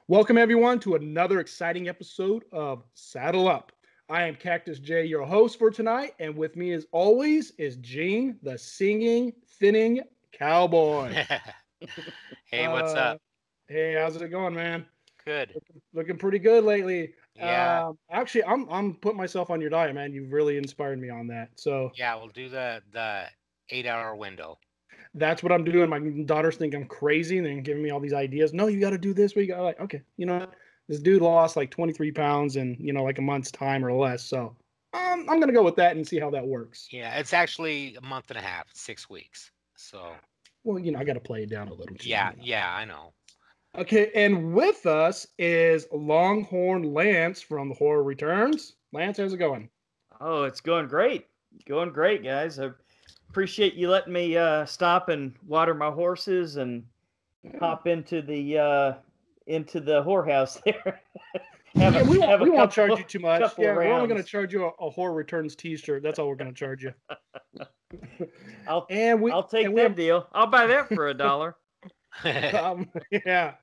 Welcome, everyone, to another exciting episode of Saddle Up. I am Cactus J, your host for tonight, and with me, as always, is Gene, the singing, thinning cowboy. Hey, what's up? Hey, how's it going, man? Good. Looking pretty good lately. Yeah, Actually, I'm putting myself on your diet, man. You've really inspired me on that. So yeah, we'll do the 8 hour window. that's what I'm doing. My daughters think I'm crazy, and they're giving me all these ideas. No, you got to do this. We got like, okay, this dude lost like 23 pounds in like a month's time or less. So I'm gonna go with that and see how that works. Yeah, it's actually a month and a half, 6 weeks. So, Well, I got to play it down a little too. yeah, I know. Okay, and with us is Longhorn Lance from the Horror Returns. Lance, how's it going? Oh, it's going great. Going great, guys. I appreciate you letting me stop and water my horses and hop into the whorehouse there. We won't charge you too much. couple Yeah, we're only going to rounds. charge you a Horror Returns T-shirt. That's all we're going to charge you. I'll And take that deal. I'll buy that for $1. yeah.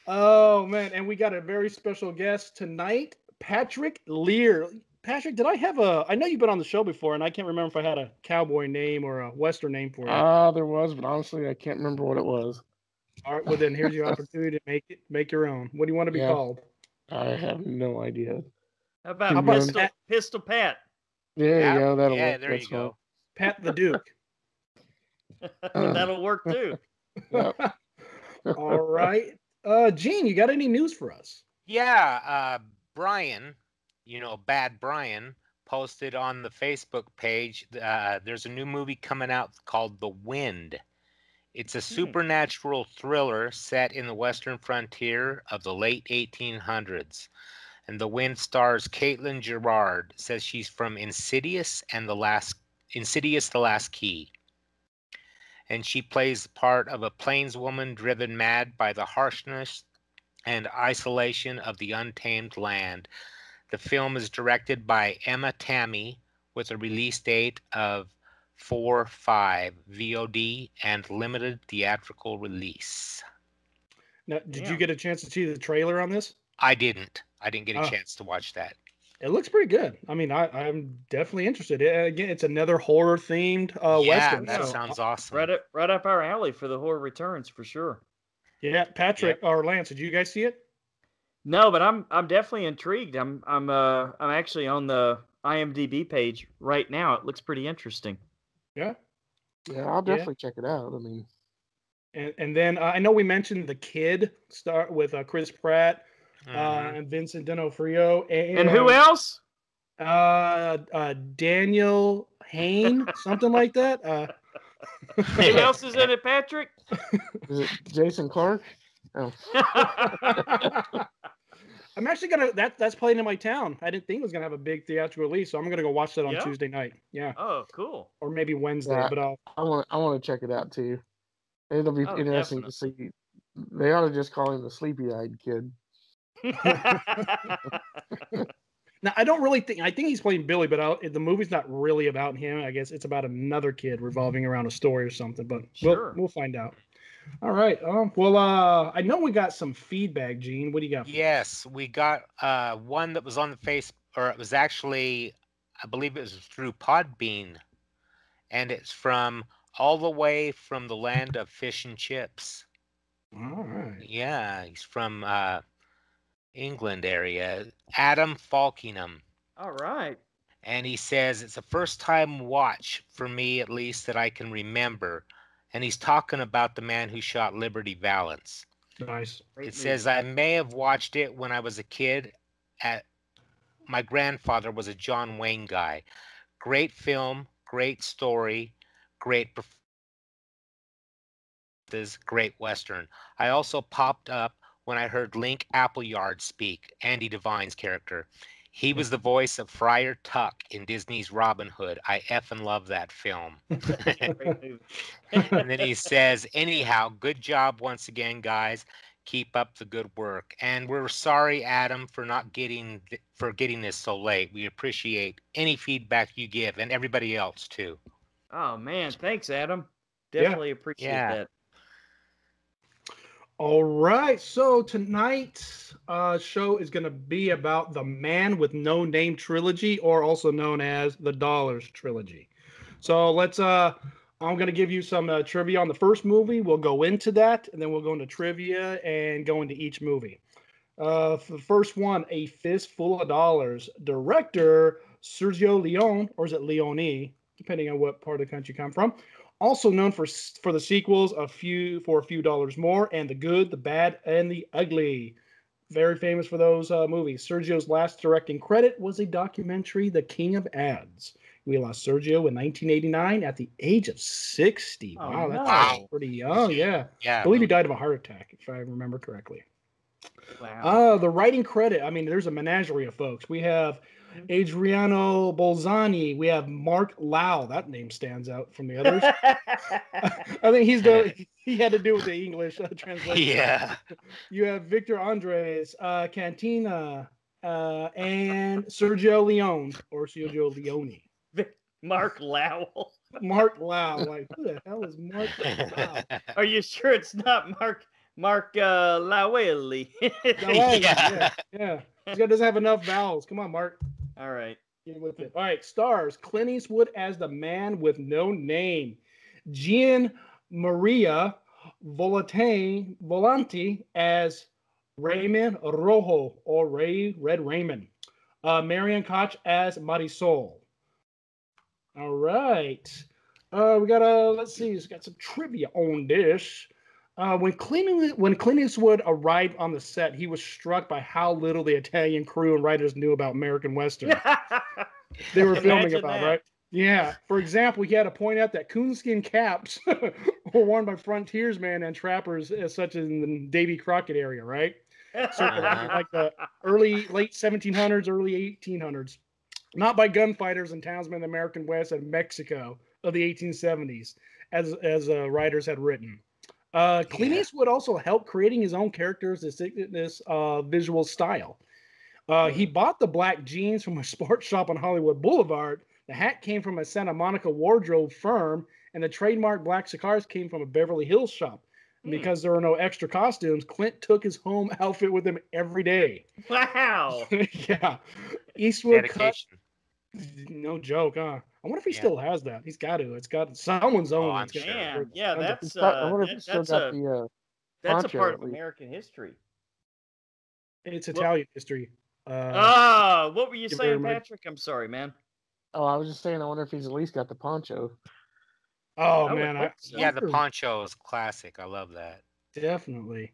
Oh man, and we got a very special guest tonight, Patrick Lear. Patrick, I know you've been on the show before, and I can't remember if I had a cowboy name or a western name for you. There was, but honestly, I can't remember what it was. All right, well then here's your opportunity to make your own. What do you want to be called? I have no idea. How about Pistol Pat? There you go. That'll yeah, work. there you go. Pat the Duke. That'll work too. Yep. All right. Gene, you got any news for us? Yeah, Brian, Bad Brian, posted on the Facebook page. There's a new movie coming out called The Wind. It's a supernatural thriller set in the western frontier of the late 1800s. And The Wind stars Caitlin Gerard. Says she's from Insidious the Last Key. And she plays the part of a plainswoman driven mad by the harshness and isolation of the untamed land. The film is directed by Emma Tammy with a release date of 4/5 VOD and limited theatrical release. Now, did you get a chance to see the trailer on this? I didn't get a chance to watch that. It looks pretty good. I mean, I'm definitely interested. Again, it's another horror themed western. That sounds awesome. Right up our alley for the Horror Returns for sure. Yeah, Patrick or Lance, did you guys see it? No, but I'm definitely intrigued. I'm actually on the IMDb page right now. It looks pretty interesting. Yeah. Yeah, I'll definitely check it out. I mean, and then I know we mentioned The Kid start with Chris Pratt and Vincent D'Onofrio and who else? Daniel Hain, something like that. Who else is in it, Patrick? Is it Jason Clarke? Oh. I'm actually that's playing in my town. I didn't think it was gonna have a big theatrical release, so I'm gonna go watch that on Tuesday night. Yeah. Oh, cool. Or maybe Wednesday, Yeah, but I want to check it out too. It'll be interesting to see. They ought to just call him the sleepy-eyed kid. Now I don't really think. I think he's playing Billy, but the movie's not really about him. I guess it's about another kid revolving around a story or something. But we'll find out. All right. Well, I know we got some feedback, Gene. What do you got? Yes, we got one that was on the face, or it was actually, I believe it was through Podbean, and it's from all the way from the land of fish and chips. All right. Yeah, he's from England area, Adam Falkingham. All right. And he says it's a first time watch for me, at least that I can remember. And he's talking about the man who shot Liberty Valance. Nice. It says I may have watched it when I was a kid. My grandfather was a John Wayne guy. Great film, great story, great performances, great Western. I also popped up when I heard Link Appleyard speak, Andy Devine's character. He was the voice of Friar Tuck in Disney's Robin Hood. I effing love that film. And then he says, anyhow, good job once again, guys. Keep up the good work. And we're sorry, Adam, for getting this so late. We appreciate any feedback you give, and everybody else too. Oh man, thanks, Adam. Definitely appreciate that. All right. So tonight's show is going to be about the Man with No Name trilogy, or also known as the Dollars trilogy. So let's. I'm going to give you some trivia on the first movie. We'll go into that, and then we'll go into trivia and go into each movie. For the first one, A Fistful of Dollars. Director Sergio Leone, or is it Leone, depending on what part of the country you come from. Also known for the sequels, a few dollars more, and The Good, the Bad, and the Ugly. Very famous for those movies. Sergio's last directing credit was a documentary, The King of Ads. We lost Sergio in 1989 at the age of 60. Oh, Wow, that's no. pretty young. Yeah, Yeah, I believe he really. died of a heart attack, if I remember correctly. Wow. The writing credit. I mean, there's a menagerie of folks. We have Adriano Bolzani. We have Mark Lau. That name stands out from the others. I think he had to do with the English translation. Yeah. You have Victor Andres, Cantina, and Sergio Leone, or Sergio Leone. Mark Lowell. Mark Lau. Like, who the hell is Mark Lau? Are you sure it's not Mark Lowell? Yeah. This guy doesn't have enough vowels. Come on, Mark. All right. Get with it. All right, stars. Clint Eastwood as the Man with No Name. Gian Maria Volante as Raymond Rojo, or Red Raymond. Marion Koch as Marisol. All right. We got let's see, he's got some trivia on this. When Clint Eastwood arrived on the set, he was struck by how little the Italian crew and writers knew about American Western. They were filming about, right? Yeah. For example, he had to point out that coonskin caps were worn by frontiersmen and trappers, such as in the Davy Crockett area, right? Like the late 1700s, early 1800s. Not by gunfighters and townsmen in the American West and Mexico of the 1870s, as writers had written. Clint Eastwood also helped creating his own character's distinctness visual style. He bought the black jeans from a sports shop on Hollywood Boulevard. The hat came from a Santa Monica wardrobe firm, and the trademark black cigars came from a Beverly Hills shop. And because there were no extra costumes, Clint took his home outfit with him every day. Wow. Yeah. Eastwood Dedication. no joke, huh? I wonder if he still has that. He's got to. It's got someone's own. I'm sure. Man, yeah, that's I wonder if he still got the that's a poncho, part at of least. American history. It's Italian history. What were you very saying, much. Patrick? I'm sorry, man. Oh, I was just saying, I wonder if he's at least got the poncho. Oh I would man, hope so. Yeah, the poncho is classic. I love that. definitely.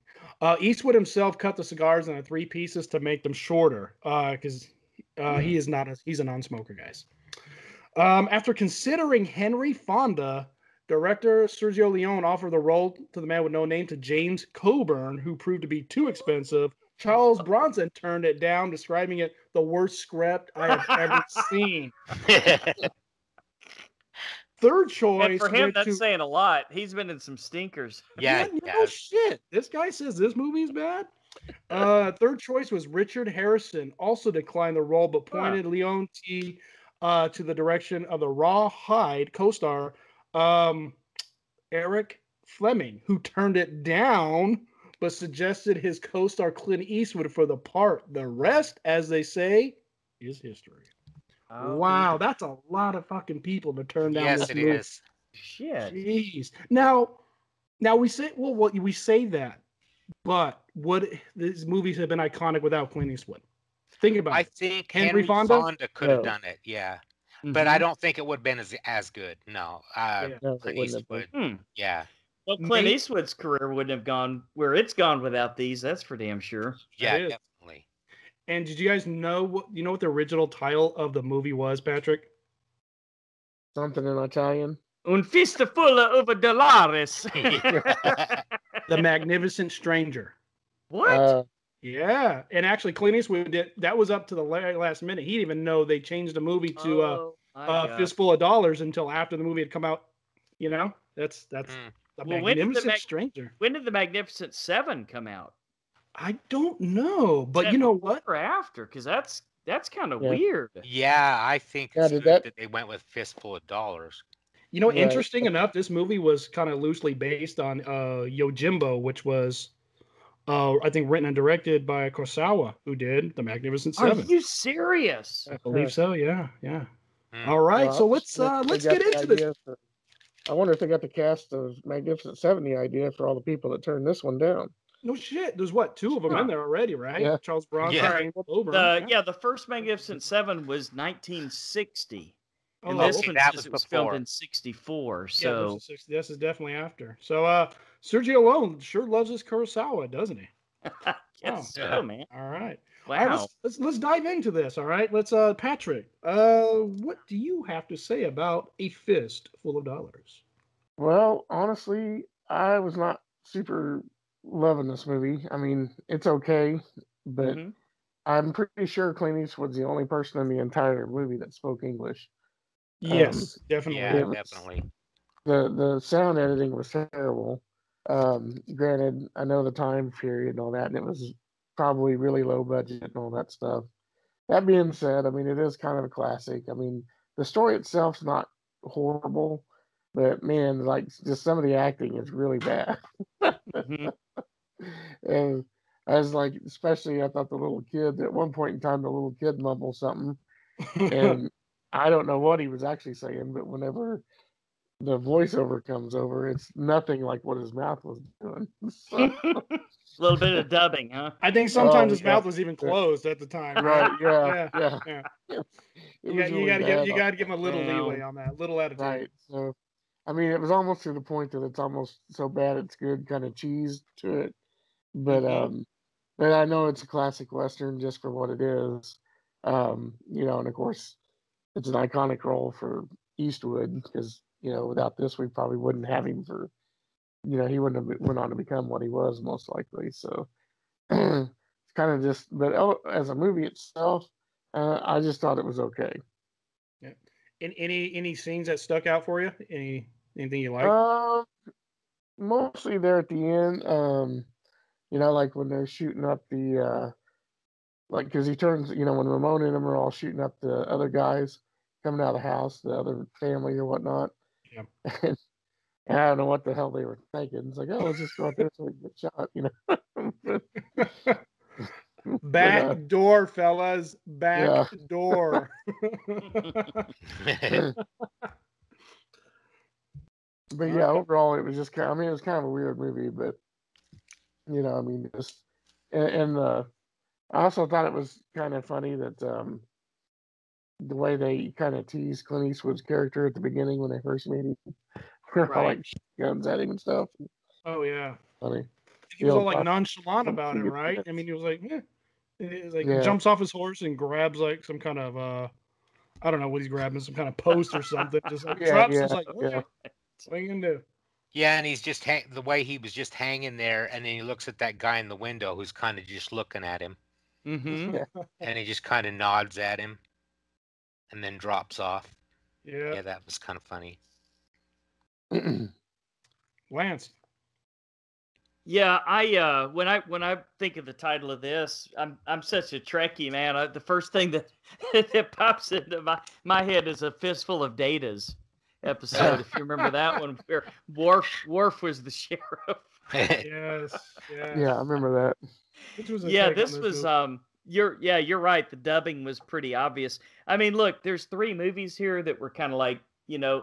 Eastwood himself cut the cigars into 3 pieces to make them shorter, because he is not he's a non-smoker, guys. After considering Henry Fonda, director Sergio Leone offered the role to the Man with No Name to James Coburn, who proved to be too expensive. Charles Bronson turned it down, describing it the worst script I have ever seen. Third choice. And for him, went that's to, saying a lot. He's been in some stinkers. Yeah, no shit. This guy says this movie's bad. Third choice was Richard Harrison, also declined the role, but pointed Leone to the direction of the Rawhide co-star Eric Fleming, who turned it down, but suggested his co-star Clint Eastwood for the part. The rest, as they say, is history. Oh, Wow, that's a lot of fucking people to turn down yes, this it movie. is. Shit. Jeez. Now we say, we say that, but these movies have been iconic without Clint Eastwood. Think about I it. think Henry Henry Fonda? Fonda could have No. done it. Yeah, but I don't think it would have been as good. No, No, it Clint wouldn't have been. Eastwood. Yeah, Well, Clint Nate- Eastwood's career wouldn't have gone where it's gone without these. That's for damn sure. yeah, is. definitely. And did you guys know what the original title of the movie was, Patrick? Something in Italian. Un fistful of dollars. The Magnificent Stranger. What? Yeah, and actually, Clint Eastwood did. That was up to the last minute. He didn't even know they changed the movie to my God. Fistful of Dollars until after the movie had come out. You know, that's the Well, when did the Magnificent Stranger. When did the Magnificent Seven come out? I don't know, but Is you that know before what? Or after? Because that's kind of Yeah. weird. Yeah, I think Yeah, it's did good that- that they went with Fistful of Dollars. You know, Right. interesting enough, this movie was kind of loosely based on Yojimbo, which was I think written and directed by Kurosawa, who did The Magnificent Are Seven. you serious? I believe so. Yeah, yeah. Hmm. All right, Well, so I'm just let's wondering if they get got into the this. idea I wonder if they got the cast of Magnificent Seven the idea for all the people that turned this one down. No shit. There's what, two of them in there already, right? Yeah. Charles Bronson, Yeah. James Coburn. The first Magnificent Seven was 1960. And Oh, this okay. one that says was it was filmed before. in 64. Yeah, So this is 60. This is definitely after. So Sergio Leone sure loves his Kurosawa, doesn't he? I guess so, man. All right. Wow. All right, let's dive into this. All right. Let's Patrick, what do you have to say about A Fist Full of Dollars? Well, honestly, I was not super loving this movie. I mean, it's okay, but Mhm. I'm pretty sure Clint Eastwood's the only person in the entire movie that spoke English. Yes, definitely. Yeah, It was- definitely. the sound editing was terrible. Granted, I know the time period and all that, and it was probably really low budget and all that stuff. That being said, I mean, it is kind of a classic. I mean, the story itself's not horrible, but man, like just some of the acting is really bad. Mhm. And I was like, especially I thought the little kid at one point in time, the little kid mumbled something, and I don't know what he was actually saying, but whenever the voiceover comes over, it's nothing like what his mouth was doing. So, A little bit of dubbing, huh? I think sometimes Oh, his yeah. mouth was even closed at the time. right, Yeah. yeah. Yeah. It You was really got to bad. give him a little Wow. leeway on that, little attitude. Right. So, I mean, it was almost to the point that it's almost so bad it's good, kind of cheese to it. But but I know it's a classic western just for what it is. And of course, it's an iconic role for Eastwood because without this, we probably wouldn't have him for. He wouldn't have went on to become what he was most likely. So it's kind of just. But as a movie itself, I just thought it was okay. Yeah. Any scenes that stuck out for you? Anything you like? Mostly there at the end. Like when they're shooting up the like because he turns, when Ramon and them are all shooting up the other guys coming out of the house, the other family or whatnot. Yeah. And I don't know what the hell they were thinking. It's like, oh, let's just go out there so we can get shot. Back door, fellas. Back door. But yeah, overall, it was just kind. It was kind of a weird movie, but just and I also thought it was kind of funny that the way they kind of teased Clint Eastwood's character at the beginning when they first meet him, were all like guns at him and stuff. Oh yeah. Funny. He was all like nonchalant about it, right? I mean, he was like, yeah. He like jumps off his horse and grabs like some kind of I don't know what he's grabbing, some kind of post or something. Just like drops. It's like, what are you gonna do? Yeah, and he's just the way he was just hanging there, and then he looks at that guy in the window who's kind of just looking at him, Mm-hmm. and he just kind of nods at him, and then drops off. Yeah. Yeah, that was kind of funny. Lance. Yeah, I when I think of the title of this, I'm such a Trekkie, man. The first thing that that pops into my head is A Fistful of Datas episode. If you remember that one, where Worf was the sheriff. Yes. Yeah, I remember that. Which was this was you're right. The dubbing was pretty obvious. I mean, look, there's 3 movies here that were kind of like,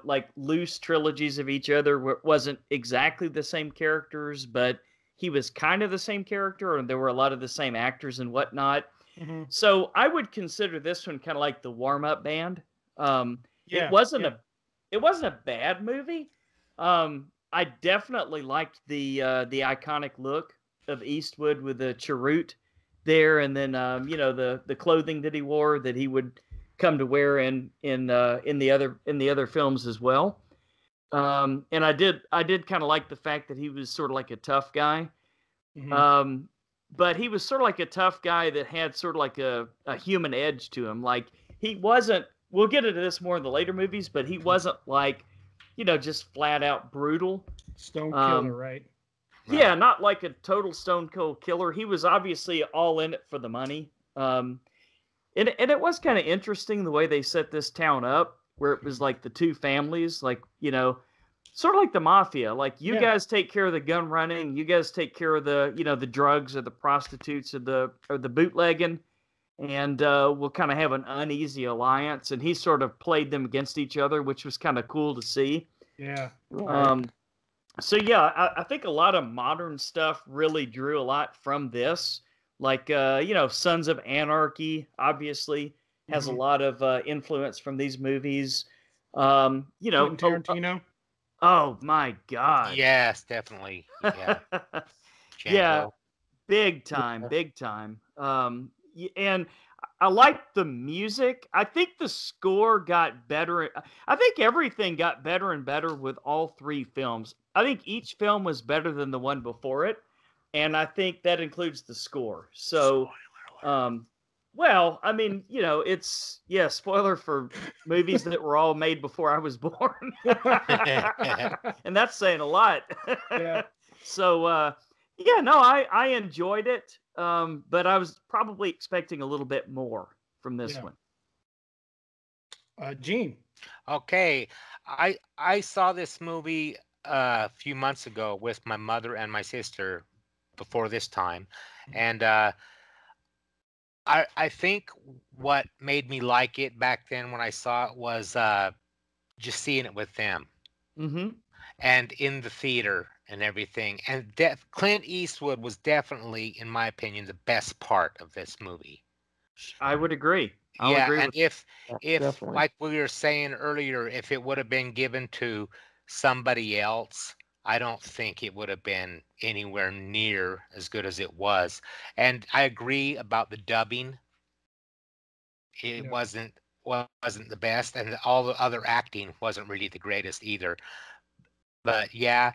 like loose trilogies of each other. Where it wasn't exactly the same characters, but he was kind of the same character, and there were a lot of the same actors and whatnot. Mm-hmm. So I would consider this one kind of like the warm-up band. It wasn't a bad movie. I definitely liked the iconic look of Eastwood with the cheroot there, and then the clothing that he wore that he would come to wear in the other films as well. And I did kind of like the fact that he was sort of like a tough guy. Mm-hmm. But he was sort of like a tough guy that had sort of like a human edge to him. Like he wasn't, we'll get into this more in the later movies, but he wasn't like, just flat out brutal. Stone killer, right? Yeah, not like a total stone cold killer. He was obviously all in it for the money. And it was kind of interesting the way they set this town up, where it was like the 2 families, like, Sort of like the mafia. Like you Yeah. guys take care of the gun running, you guys take care of the the drugs or the prostitutes or the bootlegging, and we'll kind of have an uneasy alliance. And he sort of played them against each other, which was kind of cool to see. Yeah. Um, so yeah, I think a lot of modern stuff really drew a lot from this. Like Sons of Anarchy obviously has a lot of influence from these movies. Quentin Tarantino. Oh my God! Yes, definitely. Yeah, Yeah, Django. big time, big time. And I like the music. I think the score got better. I think everything got better and better with all three films. I think each film was better than the one before it, and I think that includes the score. So, well, I mean, it's spoiler for movies that were all made before I was born, and that's saying a lot. Yeah. So, yeah, no, I enjoyed it, but I was probably expecting a little bit more from this one. Gene. Okay, I saw this movie a few months ago with my mother and my sister before this time, and I think what made me like it back then when I saw it was just seeing it with them. Mm-hmm. And in the theater and everything. And Clint Eastwood was definitely, in my opinion, the best part of this movie. I would agree. I'll agree and with if definitely. like we were saying earlier, if it would have been given to somebody else, I don't think it would have been anywhere near as good as it was. And I agree about the dubbing. It wasn't the best, and all the other acting wasn't really the greatest either. But yeah,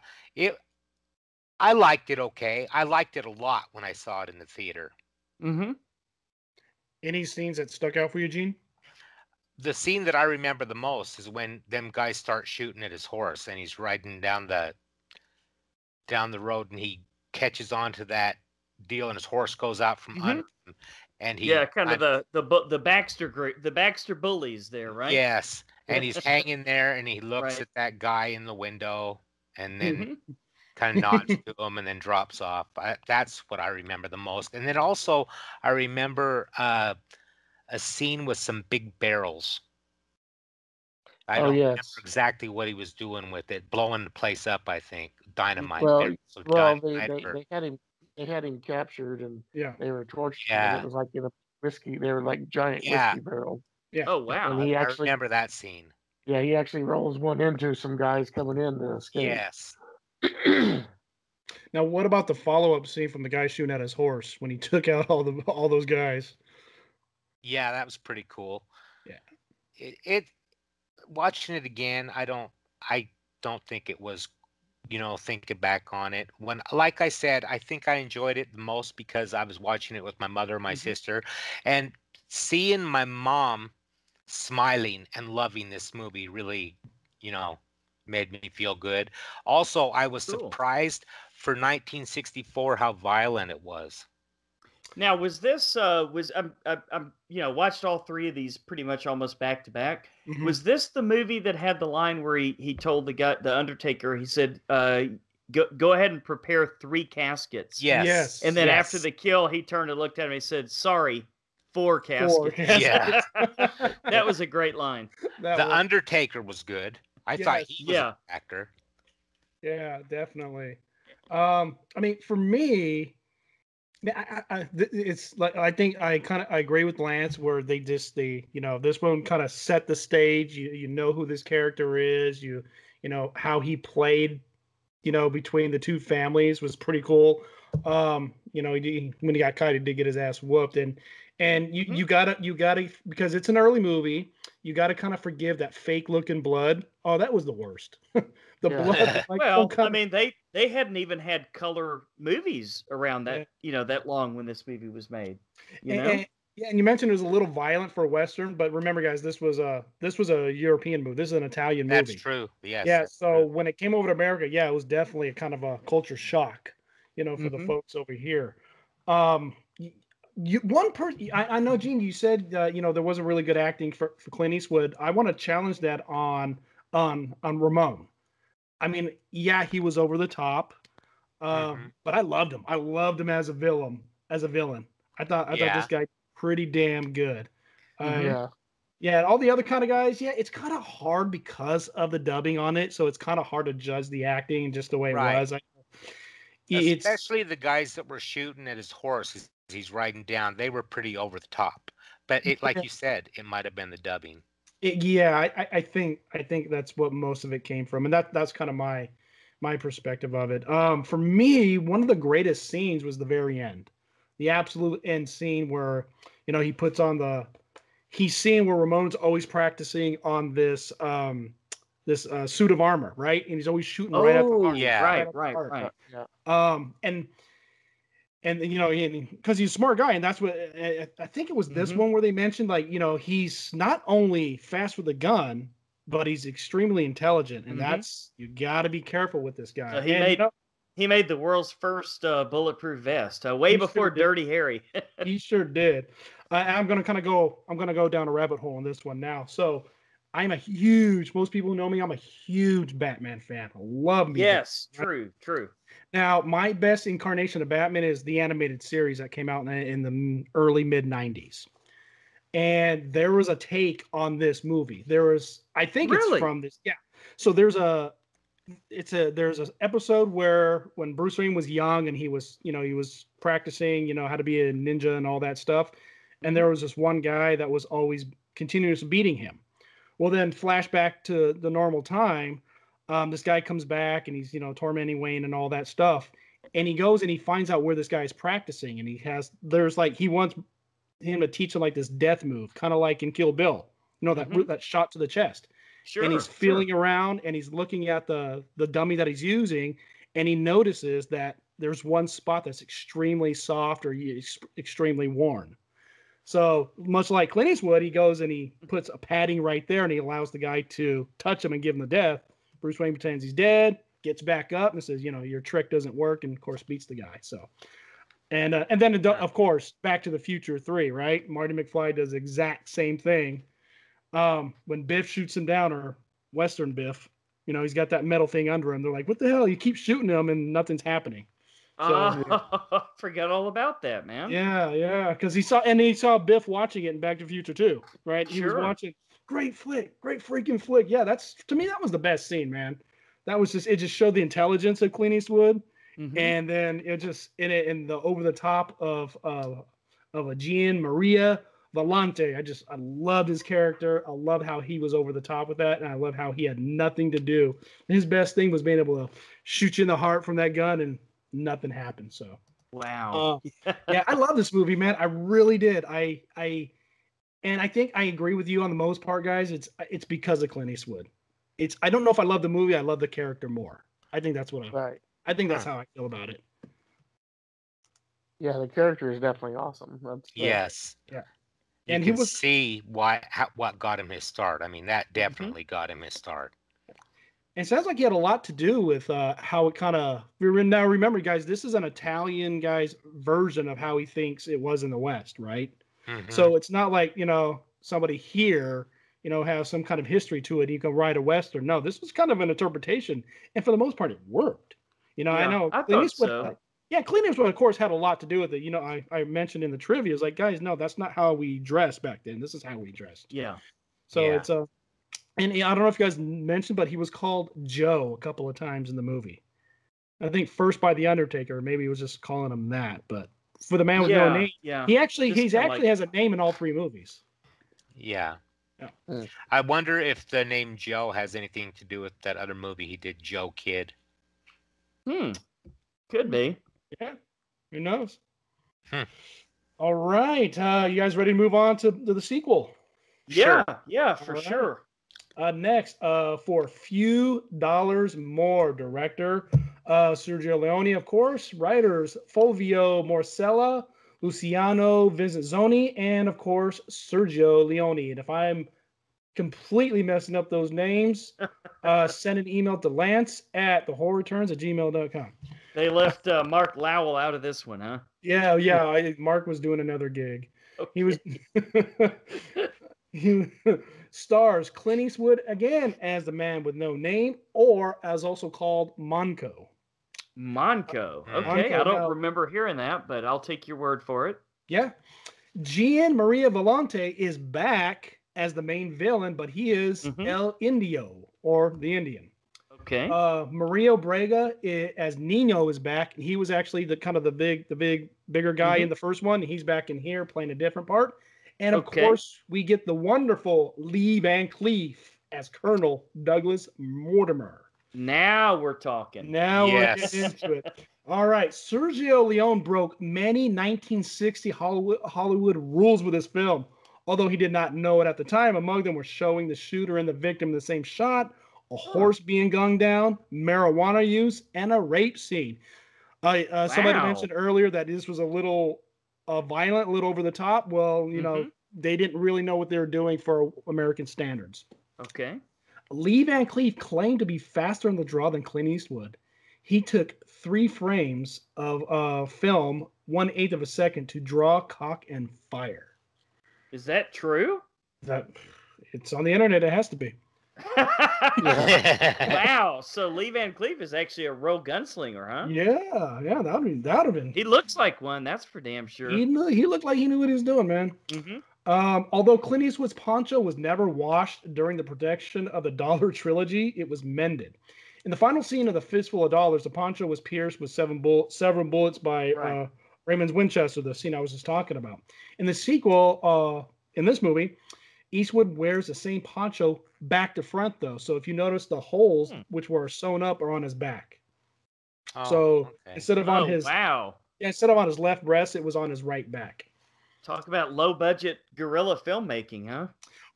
I liked it okay. I liked it a lot when I saw it in the theater. Mm-hmm. Any scenes that stuck out for you, Gene? The scene that I remember the most is when them guys start shooting at his horse and he's riding down the road and he catches onto that deal and his horse goes out from under him and he kind of the Baxter group, the Baxter bullies there, right? Yes, and he's hanging there and he looks Right. at that guy in the window and then kind of nods to him and then drops off. That's what I remember the most. And then also I remember a scene with some big barrels. I don't remember exactly what he was doing with it, blowing the place up. I think dynamite. They had him captured and they were tortured. Yeah, and it was like in a whiskey. They were like giant whiskey barrels. Yeah. Oh wow. And I remember that scene. Yeah, he actually rolls one into some guys coming in to escape. Yes. Now, what about the follow-up scene from the guy shooting at his horse when he took out all those guys? Yeah, that was pretty cool. Yeah. It watching it again, I don't think it was, thinking back on it. When, like I said, I think I enjoyed it the most because I was watching it with my mother and my sister, and seeing my mom smiling and loving this movie really, made me feel good. Also, I was surprised for 1964 how violent it was. Now, was this I'm watched all three of these pretty much almost back to back. Was this the movie that had the line where he told the Undertaker, he said, go ahead and prepare 3 caskets. Yes. And then after the kill, he turned and looked at him and he said, sorry, 4 caskets. Yeah. That was a great line. Undertaker was good. I thought he was an actor. Yeah, definitely. I mean, for me, it's like I think I agree with Lance where this one kind of set the stage. You know who this character is. You know how he played. Between the two families was pretty cool. When he got caught, he did get his ass whooped, and you gotta because it's an early movie. You gotta kind of forgive that fake looking blood. Oh, that was the worst. Blood. I mean, they hadn't even had color movies around that that long when this movie was made. And you mentioned it was a little violent for a Western, but remember, guys, this was a European movie. This is an Italian movie. That's true. Yes. Yeah. So when it came over to America, it was definitely a kind of a culture shock, for the folks over here. I know, Gene, you said there wasn't really good acting for Clint Eastwood. I want to challenge that on Ramon. I mean, yeah, he was over the top, but I loved him. I loved him as a villain. I thought this Yeah. guy pretty damn good. Yeah. Yeah, and all the other kind of guys, yeah, it's kind of hard because of the dubbing on it, so it's kind of hard to judge the acting and just the way it Right. was. It's Especially the guys that were shooting at his horse as he's riding down, they were pretty over the top. But it, like you said, it might have been the dubbing. yeah, I think that's what most of it came from, and that's kind of my perspective of it. For me, one of the greatest scenes was the very end, the absolute end scene where he puts on he's seeing where Ramon's always practicing on this suit of armor, right? And he's always shooting right at the heart. Yeah. Right. Yeah. And because he's a smart guy, and that's what I think it was this one where they mentioned, like, he's not only fast with a gun, but he's extremely intelligent, and that's, you got to be careful with this guy. So he made the world's first bulletproof vest, way before Dirty Harry. He sure did. I'm gonna go down a rabbit hole on this one now. So most people who know me, I'm a huge Batman fan. I love me. Yes, Batman. true. Now, my best incarnation of Batman is the animated series that came out in the early mid 90s. And there was a take on this movie. I think it's from this. Yeah. So there's an episode where when Bruce Wayne was young and he was practicing, how to be a ninja and all that stuff. And there was this one guy that was always continuously beating him. Well, then flashback to the normal time. This guy comes back and he's, tormenting Wayne and all that stuff. And he goes and he finds out where this guy is practicing. And he wants him to teach him like this death move, kind of like in Kill Bill, that shot to the chest. Sure. And he's feeling around and he's looking at the dummy that he's using. And he notices that there's one spot that's extremely soft or extremely worn. So much like Clint Eastwood, he goes and he puts a padding right there and he allows the guy to touch him and give him the death. Bruce Wayne pretends he's dead, gets back up and says, your trick doesn't work, and of course beats the guy. So, and then of course, Back to the Future 3, right? Marty McFly does the exact same thing. When Biff shoots him down, or Western Biff, he's got that metal thing under him. They're like, what the hell? You keep shooting him and nothing's happening. So, forget all about that, man. Yeah, because he saw Biff watching it in Back to the Future 2, right? He was watching. Great freaking flick. Yeah, to me, that was the best scene, man. It just showed the intelligence of Clint Eastwood. And then it just in the over the top of a Gian Maria Volante. I loved his character. I love how he was over the top with that, and I love how he had nothing to do. His best thing was being able to shoot you in the heart from that gun, and nothing happened. So wow. Yeah, I love this movie, man. I really did. And I think I agree with you on the most part, guys. It's because of Clint Eastwood. I don't know if I love the movie. I love the character more. I think that's I think that's how I feel about it. Yeah, the character is definitely awesome. Yes. Yeah. And he was see what got him his start. I mean, that definitely got him his start. And it sounds like he had a lot to do with how it kind of. Now, remember, guys, this is an Italian guy's version of how he thinks it was in the West, right? So it's not like, somebody here, has some kind of history to it. You can write a Western. No, this was kind of an interpretation. And for the most part, it worked. I know. Clint Eastwood, Clint Eastwood, of course, had a lot to do with it. I mentioned in the trivia, it's like, guys, no, that's not how we dressed back then. This is how we dressed. Yeah. So it's and I don't know if you guys mentioned, but he was called Joe a couple of times in the movie. I think first by The Undertaker. Maybe he was just calling him that, but for the man with no name, he actually has a name in all three movies. Yeah. I wonder if the name Joe has anything to do with that other movie he did, Joe Kid. Could be. Yeah. Who knows? All right. You guys ready to move on to the sequel? Yeah, for sure. Next, for Few Dollars More, director Sergio Leone, of course. Writers Fulvio Morcella, Luciano Vincenzoni, and of course Sergio Leone. And if I'm completely messing up those names, send an email to lance@thehorrorreturns@gmail.com. They left Mark Lowell out of this one, huh? Yeah. Mark was doing another gig. Okay. He was. He stars Clint Eastwood again as the man with no name, or as also called Monco. Monco. Okay, Monco. I don't Now, remember hearing that, but I'll take your word for it. yeah, Gian Maria Volante is back as the main villain, but he is El Indio, or the Indian. Okay. Mario Brega as Nino is back. He was actually the bigger guy in the first one. He's back in here playing a different part. And of course, we get the wonderful Lee Van Cleef as Colonel Douglas Mortimer. Now we're talking. Now we're getting into it. All right. Sergio Leone broke many 1960 Hollywood rules with this film, although he did not know it at the time. Among them were showing the shooter and the victim in the same shot, a horse being gunned down, marijuana use, and a rape scene. Somebody mentioned earlier that this was a little violent, a little over the top. Well, you know, they didn't really know what they were doing for American standards. Okay. Lee Van Cleef claimed to be faster on the draw than Clint Eastwood. He took 3 frames of film, 1/8 of a second, to draw, cock, and fire. Is that true? It's on the internet. It has to be. Wow. So Lee Van Cleef is actually a real gunslinger, huh? Yeah. That would have been. He looks like one. That's for damn sure. He looked like he knew what he was doing, man. Although Clint Eastwood's poncho was never washed during the production of the Dollar Trilogy, it was mended. In the final scene of The Fistful of Dollars, the poncho was pierced with several bullets by Raymond Winchester, the scene I was just talking about. In the sequel, in this movie, Eastwood wears the same poncho back to front, though. So if you notice, the holes which were sewn up are on his back. Instead of on his instead of on his left breast, it was on his right back. Talk about low budget guerrilla filmmaking, huh?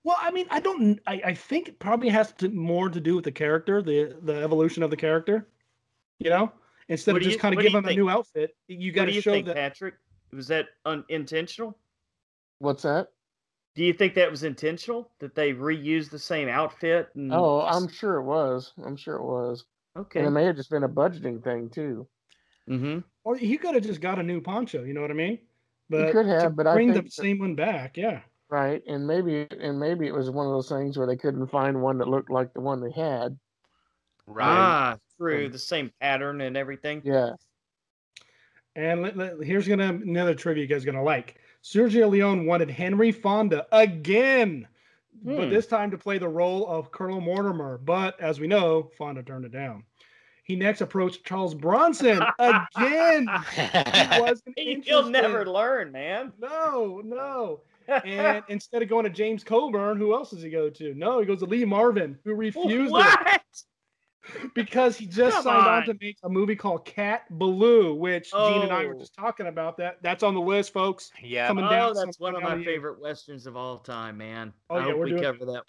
Well, I mean, I think it probably has more to do with the character, the evolution of the character. You know, instead of just kind of give him a new outfit, you got to show that. Patrick, was that intentional? What's that? Do you think that was intentional, that they reused the same outfit? Oh, I'm sure it was. Okay. And it may have just been a budgeting thing too. Or he could have just got a new poncho. You know what I mean? But he could have, but bring I think the same one back. Yeah. Right, and maybe it was one of those things where they couldn't find one that looked like the one they had. Right. True. The same pattern and everything. Yeah. And here's another trivia you guys are gonna like. Sergio Leone wanted Henry Fonda again, but this time to play the role of Colonel Mortimer. But as we know, Fonda turned it down. He next approached Charles Bronson again. He wasn't interested. You'll never learn, man. No. And instead of going to James Coburn, who else does he go to? No, he goes to Lee Marvin, who refused it. Because he just signed on to make a movie called Cat Ballou, which Gene and I were just talking about. That's on the list, folks. Yeah. Coming down. That's one of my favorite westerns of all time, man. Oh, I hope we cover that one.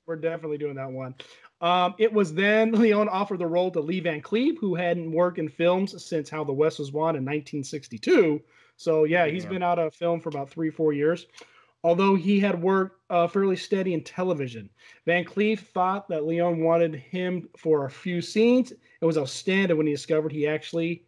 We're definitely doing that one. It was then Leone offered the role to Lee Van Cleef, who hadn't worked in films since How the West Was Won in 1962. So, yeah, he's been out of film for about 3-4 years. Although he had worked fairly steady in television. Van Cleef thought that Leone wanted him for a few scenes. It was outstanding when he discovered he actually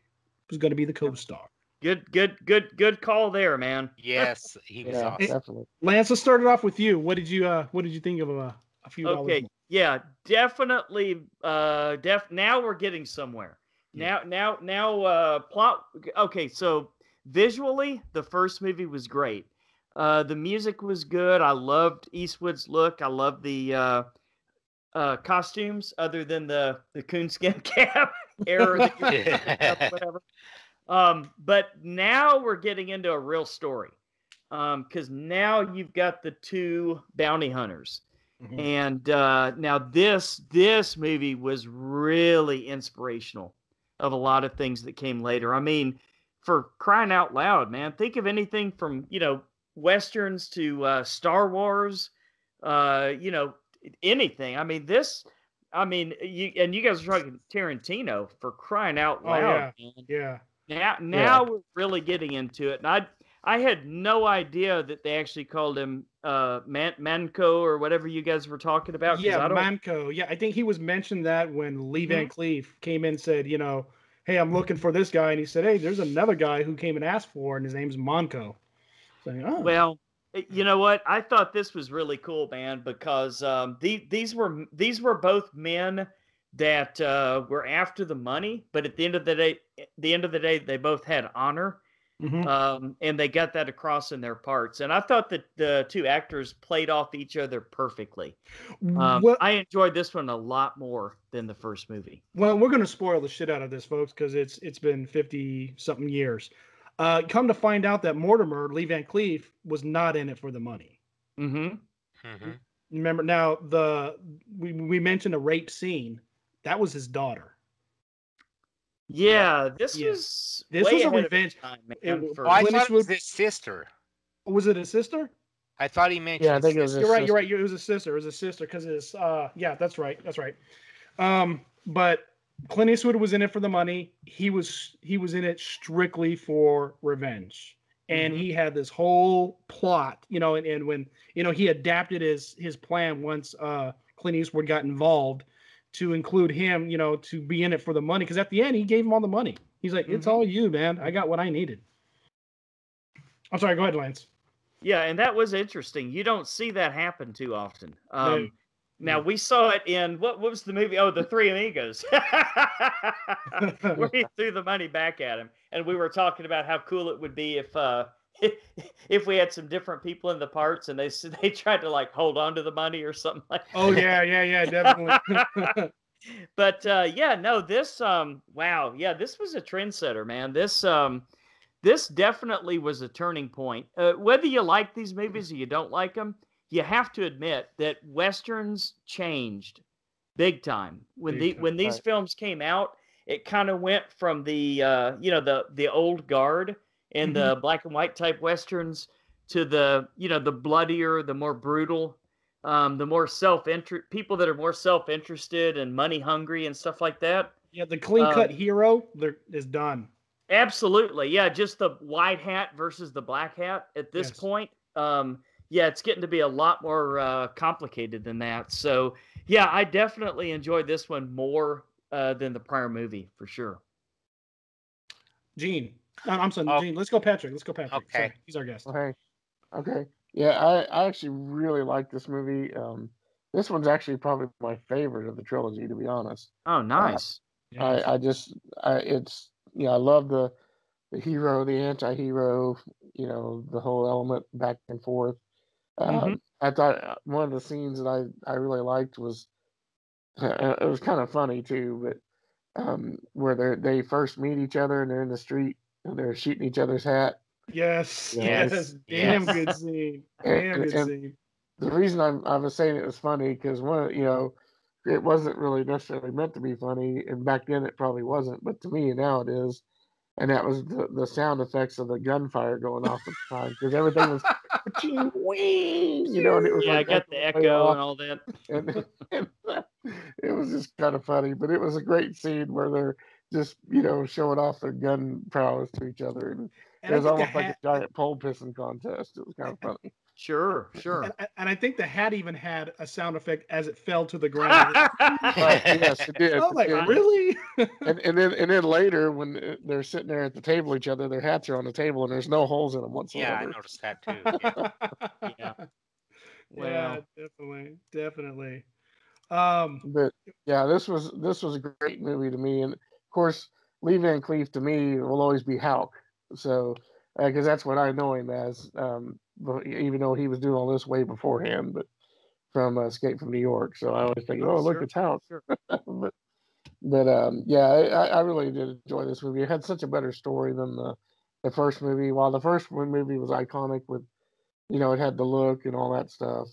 was going to be the co-star. Good call there, man. Yes, he was awesome. Definitely. Lance, let's start it off with you. What did you think of a few dollars more? Yeah, definitely. Now we're getting somewhere. Now, plot. Okay, so visually, the first movie was great. The music was good. I loved Eastwood's look. I loved the costumes, other than the coonskin cap era. Whatever. But now we're getting into a real story, because now you've got the 2 bounty hunters, and now this movie was really inspirational of a lot of things that came later. I mean, for crying out loud, man! Think of anything from westerns to Star Wars, anything. I mean, you guys are talking Tarantino, for crying out loud. Yeah. Now we're really getting into it. And I had no idea that they actually called him Manco or whatever you guys were talking about. Yeah, Manco. Yeah, I think he was mentioned that when Lee Van Cleef came in and said, hey, I'm looking for this guy. And he said, hey, there's another guy who came and asked for, and his name's Manco. Well, You know what? I thought this was really cool, man, because these were both men that were after the money, but at the end of the day, they both had honor, and they got that across in their parts. And I thought that the two actors played off each other perfectly. Well, I enjoyed this one a lot more than the first movie. well, we're gonna spoil the shit out of this, folks, because it's been 50 something years. Come to find out that Mortimer Lee Van Cleef was not in it for the money. Mm-hmm. Remember now we mentioned a rape scene. That was his daughter. Yeah, this Yeah. was This way was a ahead of its revenge. time, It- man, for- Oh, I Clint thought it was Eastwood- his sister. Was it his sister? I thought he mentioned. Yeah, I think it was sister. his You're right. sister. It was a sister. It was a sister because it's yeah, that's right. That's right. But Clint Eastwood was in it for the money. He was in it strictly for revenge. And he had this whole plot, and when he adapted his plan once Clint Eastwood got involved to include him, to be in it for the money. Because at the end, he gave him all the money. He's like, "It's all you, man. I got what I needed." I'm sorry. Go ahead, Lance. Yeah, and that was interesting. You don't see that happen too often. No. Now we saw it in what was the movie? Oh, The Three Amigos, where he threw the money back at him, and we were talking about how cool it would be if we had some different people in the parts, and they tried to like hold on to the money or something like that. Oh yeah, definitely. But yeah, no, this wow, yeah, this was a trendsetter, man. This definitely was a turning point. Whether you like these movies or you don't like them, you have to admit that Westerns changed big time. When these films came out, it kind of went from the the old guard and the black and white type Westerns to the the bloodier, the more brutal, the more people that are more self-interested and money hungry and stuff like that. Yeah, the clean-cut hero is done. Absolutely. Yeah, just the white hat versus the black hat at this point. Yeah, it's getting to be a lot more complicated than that. So, yeah, I definitely enjoyed this one more than the prior movie, for sure. Gene. No, I'm sorry, Gene. Let's go, Patrick. Okay. Sorry, he's our guest. Okay. Yeah, I actually really like this movie. This one's actually probably my favorite of the trilogy, to be honest. Oh, nice. I love the hero, the anti-hero, the whole element back and forth. I thought one of the scenes that I really liked was it was kind of funny too, but where they first meet each other and they're in the street and they're shooting each other's hat. Yes. Yes. Damn good scene. And the reason I was saying it was funny because it wasn't really necessarily meant to be funny, and back then it probably wasn't, but to me now it is. And that was the sound effects of the gunfire going off at the time because everything was wing, and it was I got the echo and all that. And it was just kind of funny, but it was a great scene where they're just showing off their gun prowess to each other, and it was almost like a giant pole pissing contest. It was kind of funny. Sure. And I think the hat even had a sound effect as it fell to the ground. Yes, it did. I was like, really? and then later when they're sitting there at the table each other, their hats are on the table and there's no holes in them whatsoever. Yeah, I noticed that too. Yeah. Yeah, definitely. But yeah, this was a great movie to me, and of course Lee Van Cleef to me will always be Houck. So because that's what I know him as. Even though he was doing all this way beforehand, but from Escape from New York. So I always think, look, it's Houck. Sure. but yeah, I really did enjoy this movie. It had such a better story than the first movie. While the first movie was iconic with, it had the look and all that stuff.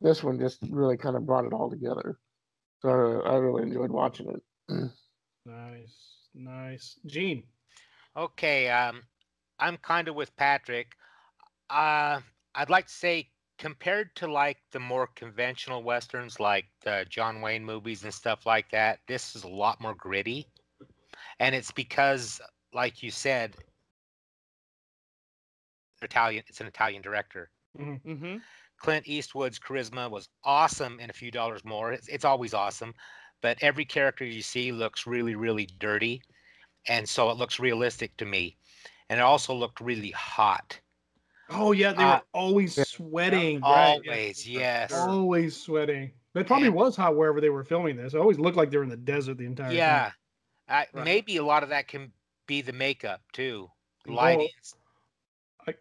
This one just really kind of brought it all together. So I really enjoyed watching it. Nice. Gene. Okay, I'm kind of with Patrick. I'd like to say compared to like the more conventional westerns like the John Wayne movies and stuff like that, this is a lot more gritty. And it's because, like you said, it's an Italian director. Clint Eastwood's charisma was awesome in A Few Dollars More. It's always awesome, but every character you see looks really, really dirty, and so it looks realistic to me. And it also looked really hot. Oh yeah, they Uh, were always Yeah. sweating. Right. Yeah. always, yes. Always sweating. It probably And was hot wherever they were filming this. It always looked like they were in the desert the entire time. yeah, Right. maybe a lot of that can be the makeup too, Oh, lighting.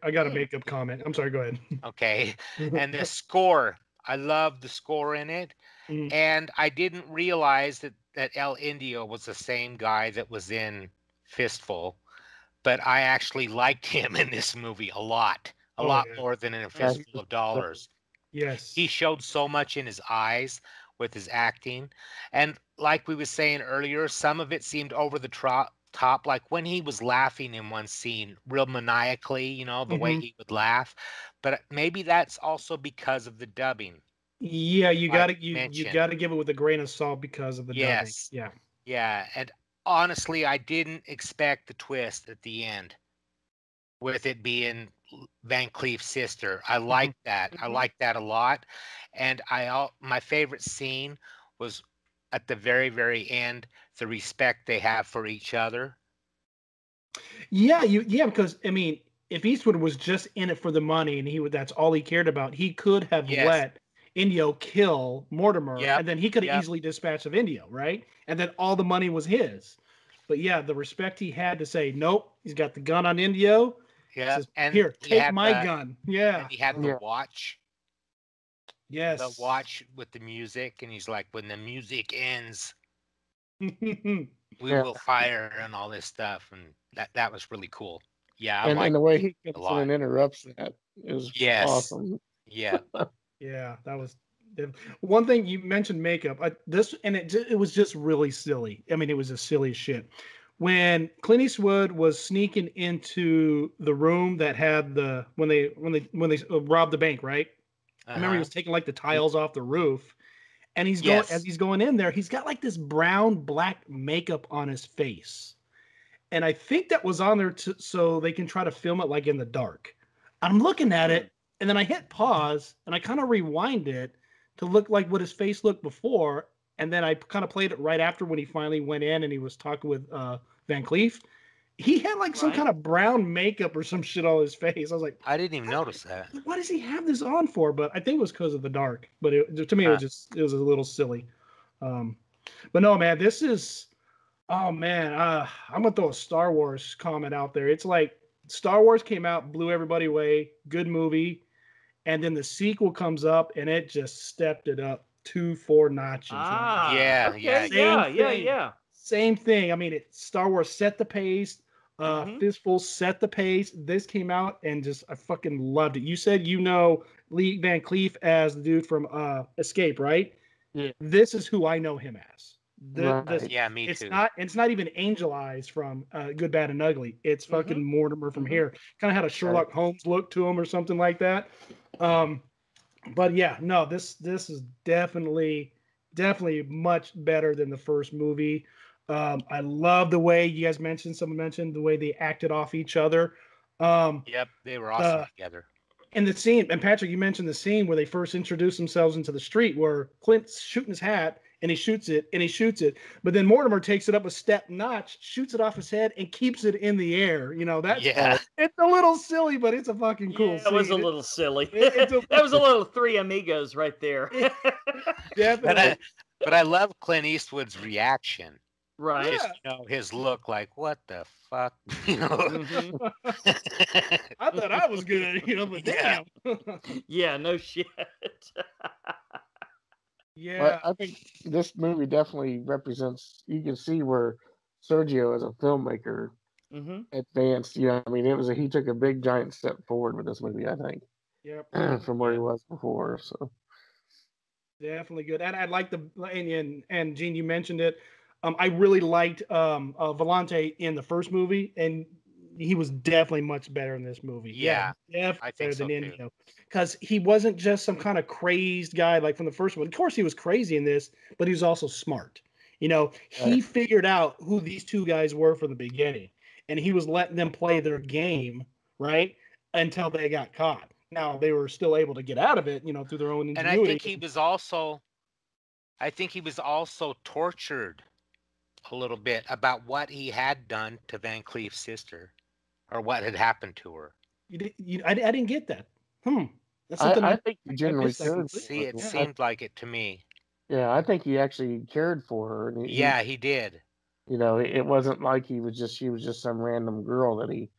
I got a Hmm. makeup comment. I'm sorry. Go ahead. Okay, and the score. I love the score in it, Mhm. and I didn't realize that El Indio was the same guy that was in Fistful, but I actually liked him in this movie a Oh lot yeah. more than in a I Fistful of Dollars. He Yes. showed so much in his eyes with his acting, and like we were saying earlier, some of it seemed over the top, like when he was laughing in one scene real maniacally, the way Hmm. he would laugh. But maybe that's also because of the dubbing, Yeah, you like gotta you mentioned. gotta give it with a grain of salt because of the dubbing. Yes, Yeah. yeah, and honestly, I didn't expect the twist at the end with it being Van Cleef's sister. I Mhm. like that. I Hmm. like that a lot. And my favorite scene was at the very, very end, the respect they have for each other. Yeah, because I mean, if Eastwood was just in it for the money and that's all he cared about, he could have Yes. let Indio kill Mortimer, Yep. and then he could have Yep. easily dispatched of Indio, right? And then all the money was his. But yeah, the respect he had to say, nope, he's got the gun on Indio. He Yep. says, here, take my gun. And Yeah. he had Yeah. the Yes. watch with the music, and he's like, when the music ends, Yeah, we Yeah. will fire and all this stuff. And that was really cool. Yeah, I And liked the way it he a comes in lot. and interrupts that is Yes. awesome. Yeah. that was one thing you mentioned makeup. It was just really silly. I mean, it was as silly as shit. When Clint Eastwood was sneaking into the room that had the when they robbed the bank, right? I remember he Uh-huh. was taking like the tiles off the roof, and Yes. he's going in there, he's got like this brown black makeup on his face, and I think that was on there so they can try to film it like in the dark. I'm looking at Hmm. it, and then I hit pause, and I kind of rewind it to look like what his face looked before, and then I kind of played it right after when he finally went in and he was talking with Van Cleef. He had like some Right. kind of brown makeup or some shit on his face. I was like, I didn't even notice that. what does he have this on for? But I think it was because of the dark. But to me, Huh. it was a little silly. Um, but no, man, this is. Oh man, I'm gonna throw a Star Wars comment out there. It's like Star Wars came out, blew everybody away, good movie, and then the sequel comes up and it just stepped it up 2 4 notches, man. Ah. Yeah, Okay. yeah. Same Yeah. Yeah. thing, Yeah. same thing. I mean, Star Wars set the pace. Hmm. Fistful set the pace. This came out and just I fucking loved it. You said you know Lee Van Cleef as the dude from Escape, right? Yeah. This is who I know him as. This Right. Yeah, me it's too. not even Angel Eyes from Good, Bad, and Ugly. It's Hmm. fucking Mortimer from Hmm. here. Kind of had a Right. Sherlock Holmes look to him or something like that. Um, but yeah, no, this is definitely much better than the first movie. I love the way you guys someone mentioned the way they acted off each other. Um, Yep, they were awesome uh, together. and the scene, and Patrick, you mentioned the scene where they first introduce themselves into the street where Clint's shooting his hat and he shoots it and he shoots it. But then Mortimer takes it up a step notch, shoots it off his head, and keeps it in the air. Yeah. It's a little silly, but it's a fucking cool Yeah, it was a scene. little silly. It's a That was a little Three Amigos right there. But definitely. I love Clint Eastwood's reaction. Right. Just, Yeah. his look like, what the fuck? You know. Hmm. I thought I was good, but Yeah. damn. Yeah, no shit. Yeah. I think this movie definitely represents. You can see where Sergio, as a filmmaker, Hmm. advanced. You know, I mean, he took a big giant step forward with this movie. I think Yep. from where he Yeah. was before. So Definitely good. And I like and Gene, you mentioned it. I really liked Volante in the first movie, and he was definitely much better in this movie. Yeah, definitely I think better so than too. Indio, because he wasn't just some kind of crazed guy like from the first one. Of course, he was crazy in this, but he was also smart. He figured out who these two guys were from the beginning, and he was letting them play their game right until they got caught. Now they were still able to get out of it, through their own And ingenuity. I think he was also tortured a little bit about what he had done to Van Cleef's sister, or what had happened to her. I didn't get that. That's something I think he I genuinely missed that cared completely. See, it for her. seemed like it to me. Yeah, I think he actually cared for her, and Yeah, he did. you know, it wasn't like she was just some random girl that he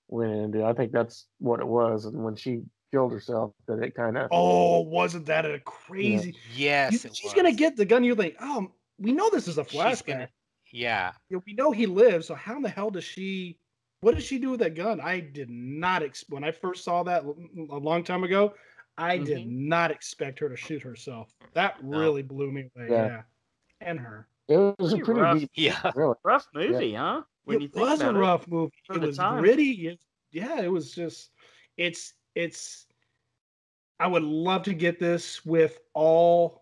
went into. I think that's what it was. And when she killed herself, that it kind of, Oh, wasn't that a you know, crazy? Yes, it She's gonna was. get the gun. You're like, oh, we know this is a She's flashback. gonna. Yeah. We know he lives. So how in the hell does she? What does she do with that gun? I did not when I first saw that a long time ago. I did not expect her to shoot herself. That No. really blew me away. Yeah. Yeah, and her. it was a Pretty pretty rough. deep, Yeah. really. Rough movie, huh? When you It think was a about it. rough movie. For It the was time. gritty. Yeah, it was just. It's. I would love to get this without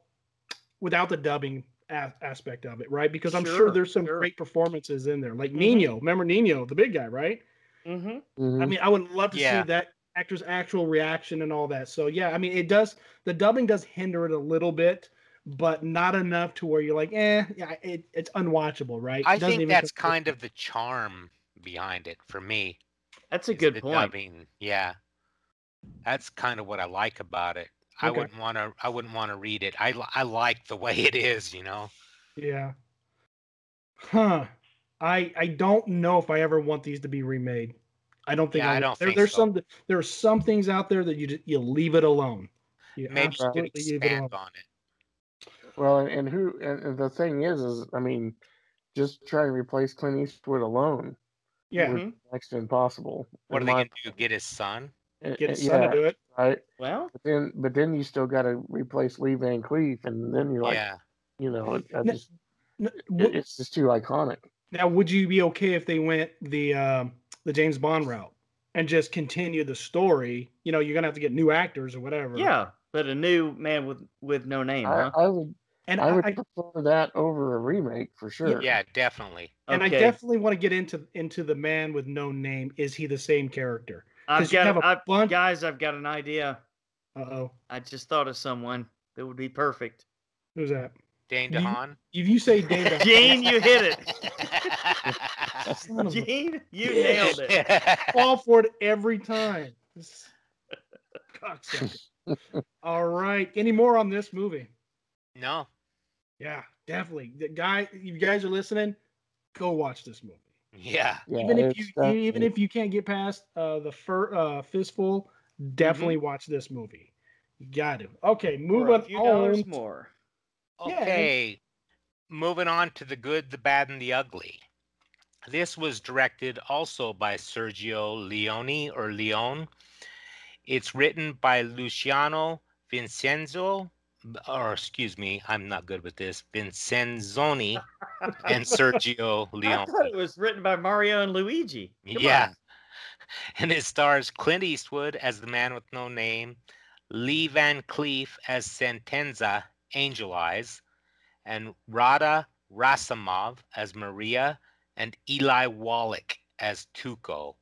the dubbing aspect of it, right? Because I'm sure there's some great performances in there, like Nino. Remember Nino, the big guy, right? Mm-hmm. I mean, I would love to see Yeah. that actor's actual reaction and all that. So yeah, I mean, it does. The dubbing does hinder it a little bit, but not enough to where you're like, yeah, it's unwatchable, right? I It doesn't think even that's come close. kind of the charm behind it for me. That's a Is good the point. dubbing. Yeah. That's kind of what I like about it. I Okay. wouldn't want to read it. I like the way it is, you know. Yeah. Huh. I don't know if I ever want these to be remade. I don't think Yeah, I I would. don't think so. There are some things out there that you leave it alone. You Maybe you could absolutely leave it alone. expand on it. Well, and the thing is, I mean, just try and replace Clint Eastwood alone Yeah. would be next to impossible. What in are they my going to do? Get his son? Get his son to yeah, do it. right. Well, But then you still got to replace Lee Van Cleef, and then you're like, Yeah. you know, N- it's just too iconic. Now, would you be okay if they went the James Bond route and just continue the story? You know, you're gonna have to get new actors or whatever. yeah, but a new man with no name, huh? I would And I would prefer that over a remake for sure. Yeah, definitely. And Okay. I definitely want to get into the man with no name. Is he the same character? I've you have a got bunch. guys. I've got an idea. Uh-oh. I just thought of someone that would be perfect. Who's that? Dane You- DeHaan? If you say Dane DeHaan, Gene, you hit it. son of a- Gene, you nailed it. fall for it every time. This cocksucker. All right. Any more on this movie? No. Yeah, definitely. You guys are listening, go watch this movie. Yeah. Even if you can't get past the fistful, definitely watch this movie. You got to. Okay, For moving a few dollars on. more. Yeah, Okay. Moving on to The Good, the Bad, and the Ugly. This was directed also by Sergio Leone. It's written by Luciano Vincenzo, or excuse me, I'm not good with this, Vincenzoni and Sergio I Leone. thought it was written by Mario and Luigi. Come Yeah. on. And it stars Clint Eastwood as the man with no name, Lee Van Cleef as Sentenza, Angel Eyes, and Rada Rasimov as Maria, and Eli Wallach as Tuco.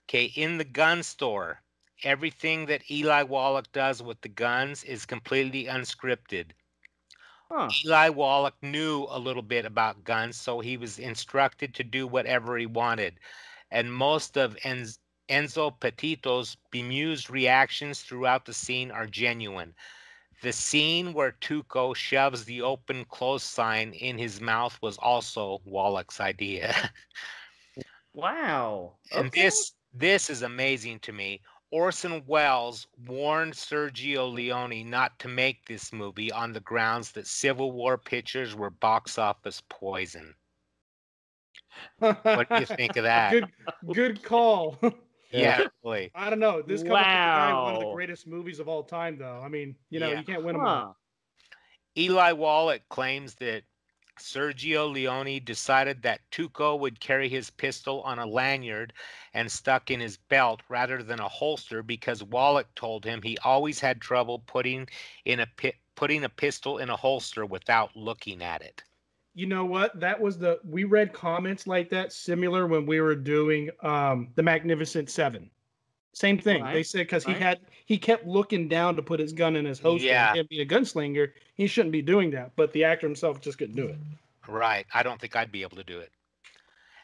Okay, in the gun store, everything that Eli Wallach does with the guns is completely unscripted. Huh. Eli Wallach knew a little bit about guns, so he was instructed to do whatever he wanted. And most of Enzo Petito's bemused reactions throughout the scene are genuine. The scene where Tuco shoves the open close sign in his mouth was also Wallach's idea. Wow. And Okay. this is amazing to me. Orson Welles warned Sergio Leone not to make this movie on the grounds that Civil War pictures were box office poison. What do you think of that? Good call. Yeah, really. I don't know. This comes from the guy, one of the Wow. greatest movies of all time, though. I mean, Yeah. you can't win them all. Huh. Eli Wallach claims that Sergio Leone decided that Tuco would carry his pistol on a lanyard and stuck in his belt rather than a holster because Wallach told him he always had trouble putting a pistol in a holster without looking at it. You know what? We read comments like that similar when we were doing the Magnificent Seven. Same thing. Right, They said because right. he kept looking down to put his gun in his holster. Yeah. And him being a gunslinger, he shouldn't be doing that. But the actor himself just couldn't do it. Right. I don't think I'd be able to do it.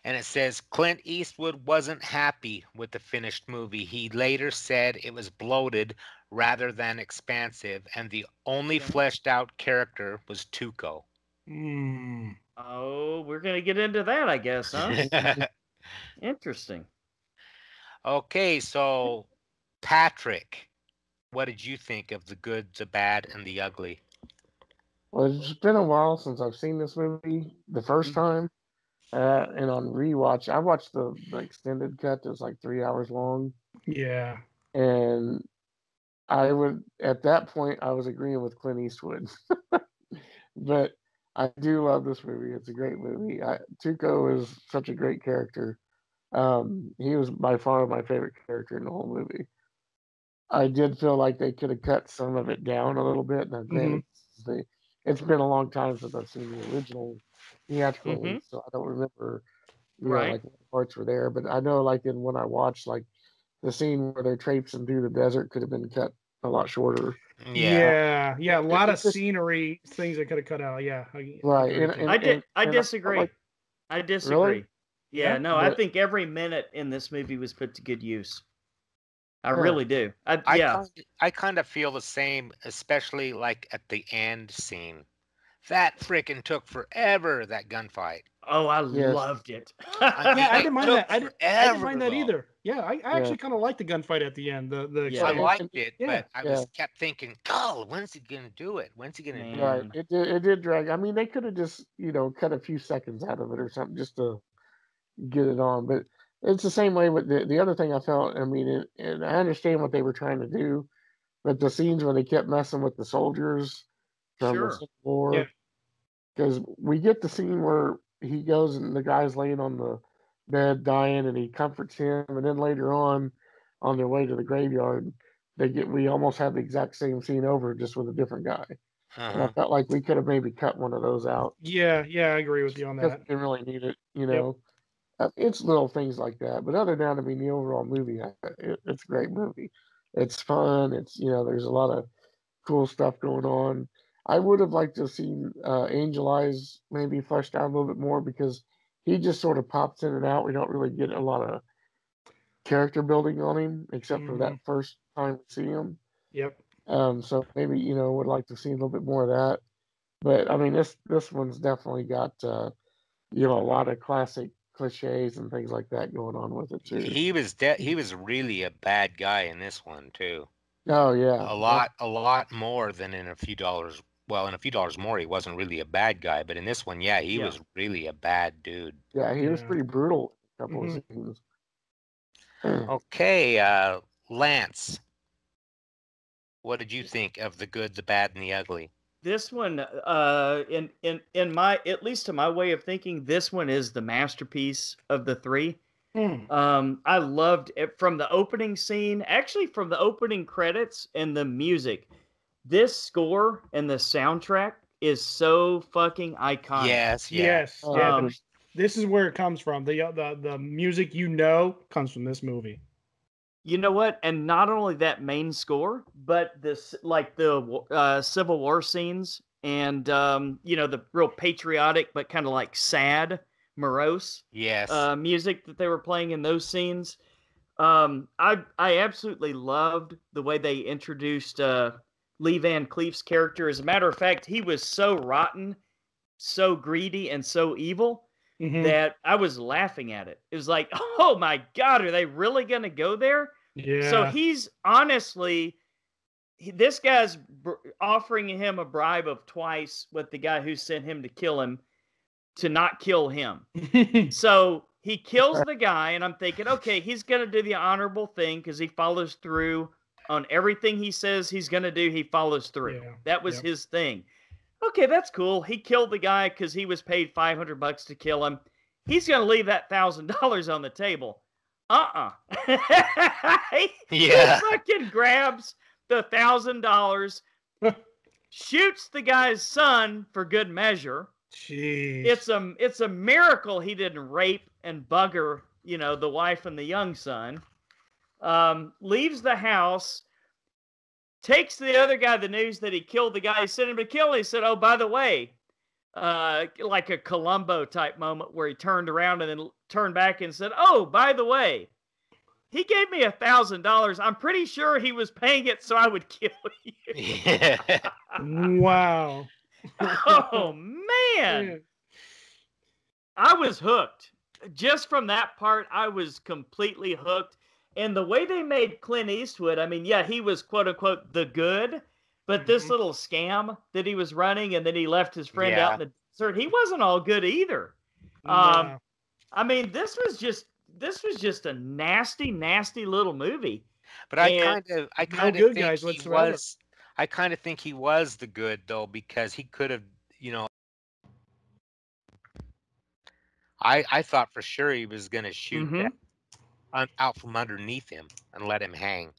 And it says Clint Eastwood wasn't happy with the finished movie. He later said it was bloated rather than expansive, and the only Okay. fleshed out character was Tuco. Hmm. Oh, we're gonna get into that, I guess, huh? Interesting. Okay, so Patrick, what did you think of The Good, the Bad, and the Ugly? Well, it's been a while since I've seen this movie the first time, and on rewatch, I watched the extended cut that's like 3 hours long, Yeah. and I would at that point I was agreeing with Clint Eastwood, but I do love this movie. It's a great movie. Tuco is such a great character. He was by far my favorite character in the whole movie. I did feel like they could have cut some of it down a little bit. Now, granted, it's been a long time since I've seen the original theatrical Mm-hmm. release, so I don't remember, Right. like what parts were there. But I know, like when I watched, like the scene where they're traipsing through the desert could have been cut a lot shorter. Yeah. Yeah. A lot of It's just scenery things that could have cut out. Yeah. right, agree with you. and I felt disagree. like I disagree. really, Yeah, Yeah? no, I but think every minute in this movie was put to good use. I huh, really do. I kind of feel the same, especially like at the end scene. That frickin' took forever, that gunfight. Oh, I yes, loved it. I mean, Yeah, I it didn't mind took that. I didn't mind forever that though. either. Yeah, I yeah, actually kind of liked the gunfight at the end. The Yeah. I right, excitement. liked it, Yeah. but I yeah. was kept thinking, "God, when's he gonna do it? When's he gonna do it?" Right. Man. It did drag. I mean, they could have just, cut a few seconds out of it or something just to get it on. But it's the same way with the other thing I felt. I mean, and I understand what they were trying to do, but the scenes where they kept messing with the soldiers from the Sure. Civil Yeah. War, because we get the scene where he goes and the guy's laying on the bed dying and he comforts him. And then later on their way to the graveyard, we almost have the exact same scene over just with a different guy. And I Uh-huh. felt like we could have maybe cut one of those out Yeah. Yeah. I agree with you on because that. we didn't really need it. Yep. It's little things like that. But other than that, I mean, the overall movie, it's a great movie. It's fun. There's a lot of cool stuff going on. I would have liked to have seen Angel Eyes maybe fleshed out a little bit more because he just sort of pops in and out. We don't really get a lot of character building on him except for Hmm. that first time we see him. Yep. So maybe would like to see a little bit more of that. But I mean, this one's definitely got a lot of classic cliches and things like that going on with it too. He was really a bad guy in this one too. Oh yeah, A lot more than in A Few Dollars. Well, in A Few Dollars More, he wasn't really a bad guy, but in this one, yeah, he Yeah. was really a bad dude. yeah, he was Yeah. pretty brutal in a couple of Hmm. scenes. Okay, Lance, what did you think of The Good, the Bad, and the Ugly? This one, in my, at least to my way of thinking, this one is the masterpiece of the three. Hmm. I loved it from the opening scene, actually from the opening credits and the music. This score and the soundtrack is so fucking iconic. Yes, yeah. Yes. Yeah. Um, This is where it comes from. The music comes from this movie. You know what? And not only that main score, but this like the Civil War scenes and the real patriotic but kind of like sad, morose Yes. music that they were playing in those scenes. I absolutely loved the way they introduced Lee Van Cleef's character. As a matter of fact, he was so rotten, so greedy, and so evil Hmm. that I was laughing at it. It was like, oh my God, are they really going to go there? So Yeah. he's honestly, this guy's offering him a bribe of twice what the guy who sent him to kill him to not kill him. So he kills the guy, and I'm thinking, okay, he's going to do the honorable thing because he follows through on everything he says he's going to do. He follows through. Yeah. That was Yep. his thing. Okay, that's cool. He killed the guy because he was paid $500 to kill him. He's going to leave that $1,000 on the table. He fucking grabs the $1,000, shoots the guy's son for good measure. Jeez. It's a miracle he didn't rape and bugger, the wife and the young son. Leaves the house, takes the other guy the news that he killed the guy he sent him to kill. He said, "Oh, by the way, like a Columbo type moment where he turned around and then turned back and said, "Oh, by the way, he gave me $1,000. I'm pretty sure he was paying it so I would kill you." Yeah. Wow. Oh man, I was hooked. Just from that part, I was completely hooked. And the way they made Clint Eastwood, I mean, yeah, he was quote unquote the good, but this little scam that he was running and then he left his friend out in the desert, he wasn't all good either. No. I mean, this was just a nasty, nasty little movie. But I And kind of no good think guys he whatsoever. was. I kind of think he was the good though, because he could have, you know. I thought for sure he was going to shoot that out from underneath him and let him hang.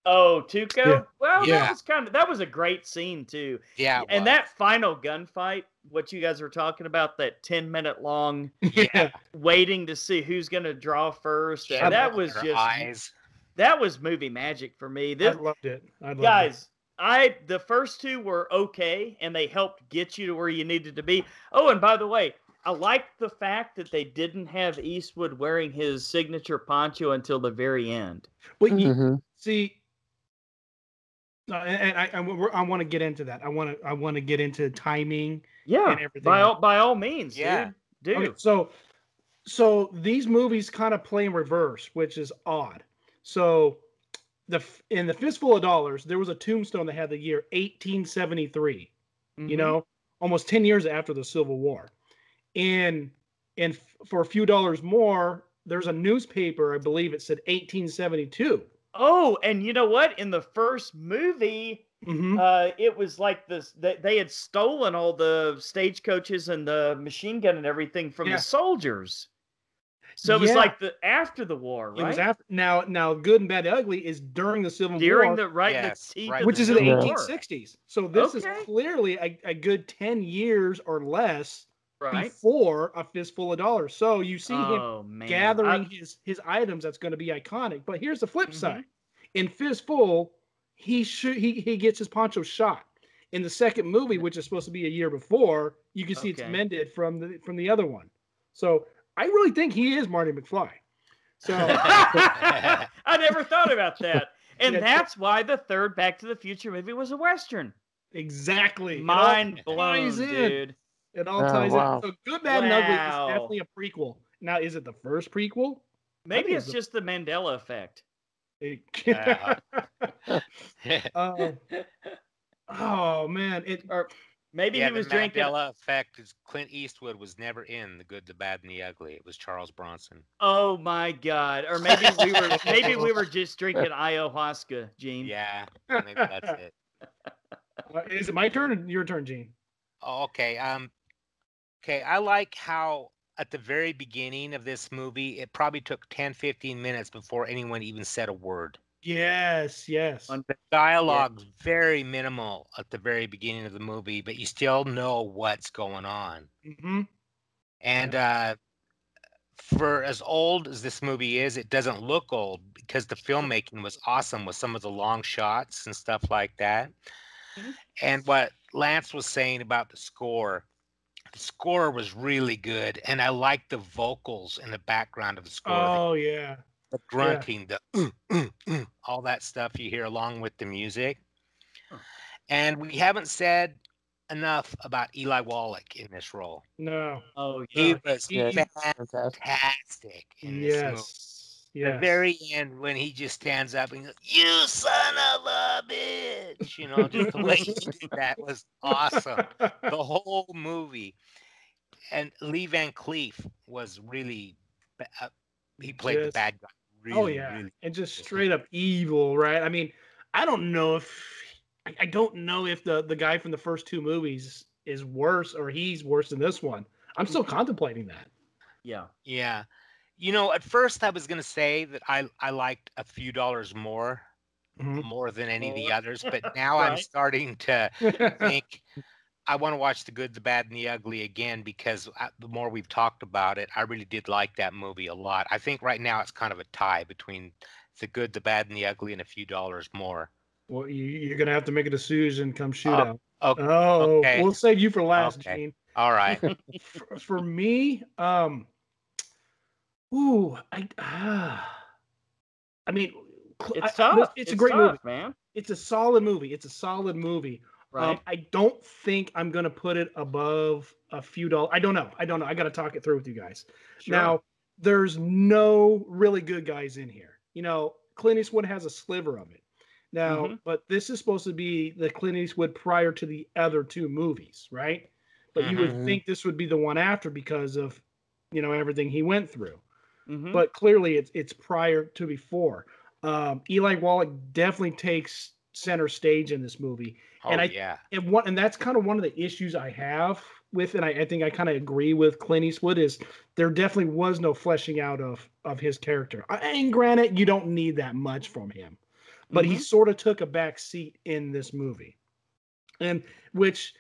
Oh, Tuco? Yeah. Well, Yeah. that was a great scene too. Yeah, it And was. that final gunfight, what you guys were talking about, that 10-minute long Yeah. waiting to see who's going to draw first. Yeah, that was their just eyes. that was movie magic for me. I This, loved it. I loved it. guys, the first two were okay and they helped get you to where you needed to be. Oh, and by the way, I liked the fact that they didn't have Eastwood wearing his signature poncho until the very end. But you Mhm. see, and I want to get into that. I want to get into timing Yeah, and everything. by all means, Yeah. dude. Okay, so these movies kind of play in reverse, which is odd. So in the Fistful of Dollars, there was a tombstone that had the year 1873. You know, almost 10 years after the Civil War. And for a few dollars more, there's a newspaper, I believe it said 1872. Oh, and you know what? In the first movie, it was like this. They had stolen all the stagecoaches and the machine gun and everything from the soldiers. So it was like after the war, right? It was after. Now, Good and Bad and Ugly is during the Civil During War, the Yes, teeth right. of which the is in the Civil Yeah. War. 1860s. So this is Okay. clearly a good 10 years or less Right. before A Fistful of Dollars. So you see him Oh man, gathering his items. That's going to be iconic. But here's the flip Mhm. side. In Fistful, he gets his poncho shot. In the second movie, which is supposed to be a year before, you can see it's Okay. mended from the other one. So I really think he is Marty McFly. So I never thought about that. And Yeah. that's why the third Back to the Future movie was a Western. exactly. Mind It all blown, ties in. dude. It all Oh, ties wow. in. So Good, Bad, and Ugly is Wow. definitely a prequel. Now, is it the first prequel? Maybe think it's it's just the Mandela effect. Oh man, Or maybe Yeah, he was the drinking. Mandela effect is Clint Eastwood was never in The Good, the Bad, and the Ugly. It was Charles Bronson. Oh my God! Or maybe we were just drinking ayahuasca, Gene. Yeah, maybe that's it. is it my turn or your turn, Gene? Oh, okay. Okay, I like how at the very beginning of this movie, it probably took 10, 15 minutes before anyone even said a word. Yes. The dialogue's very minimal at the very beginning of the movie, but you still know what's going on. Mm-hmm. And for as old as this movie is, it doesn't look old because the filmmaking was awesome with some of the long shots and stuff like that. Mhm. And what Lance was saying about the score was really good, and I liked the vocals in the background of the score. Oh yeah. The grunting, all that stuff you hear along with the music. And we haven't said enough about Eli Wallach in this role. No. Oh He yeah. was fantastic in this movie. Yes. The very end when he just stands up and goes, "You son of a bitch," you know, just the way he did that was awesome. The whole movie. And Lee Van Cleef was really, he played the bad guy. Really, really. And just straight up evil, right? I mean, I don't know if the guy from the first two movies is worse or he's worse than this one. I'm still contemplating that. Yeah. Yeah. You know, at first I was going to say that I liked A Few Dollars More than any of the others, but now I'm starting to think I want to watch The Good, the Bad, and the Ugly again because the more we've talked about it, I really did like that movie a lot. I think right now it's kind of a tie between The Good, the Bad, and the Ugly and A Few Dollars More. Well, you're going to have to make a decision come shootout. Okay. Oh, Okay. we'll save you for last, Okay. Gene. All right. For me, ooh, I mean, It's tough. it's a great movie. Man. It's a solid movie. It's a solid movie. Right. I don't think I'm gonna put it above a few dollars. I don't know. I got to talk it through with you guys. Sure. Now, there's no really good guys in here. Clint Eastwood has a sliver of it. Now, but this is supposed to be the Clint Eastwood prior to the other two movies, right? But you would think this would be the one after because of, everything he went through. But clearly, it's prior to before. Eli Wallach definitely takes center stage in this movie. Oh, yeah. And that's kind of one of the issues I have with, and I think I kind of agree with Clint Eastwood, is there definitely was no fleshing out of his character. And granted, you don't need that much from him, but he sort of took a back seat in this movie, and which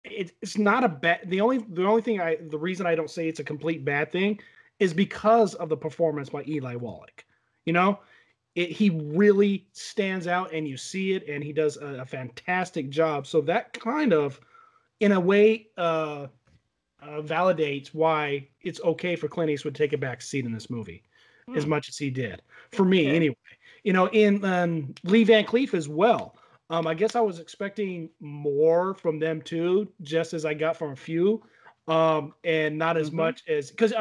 it's not a bad. The only thing the reason I don't say it's a complete bad thing is because of the performance by Eli Wallach. He really stands out, and you see it, and he does a fantastic job. So that kind of, in a way, validates why it's okay for Clint Eastwood to take a back seat in this movie, as much as he did. For me, anyway. In Lee Van Cleef as well. I guess I was expecting more from them too, just as I got from a few, and not as much as, because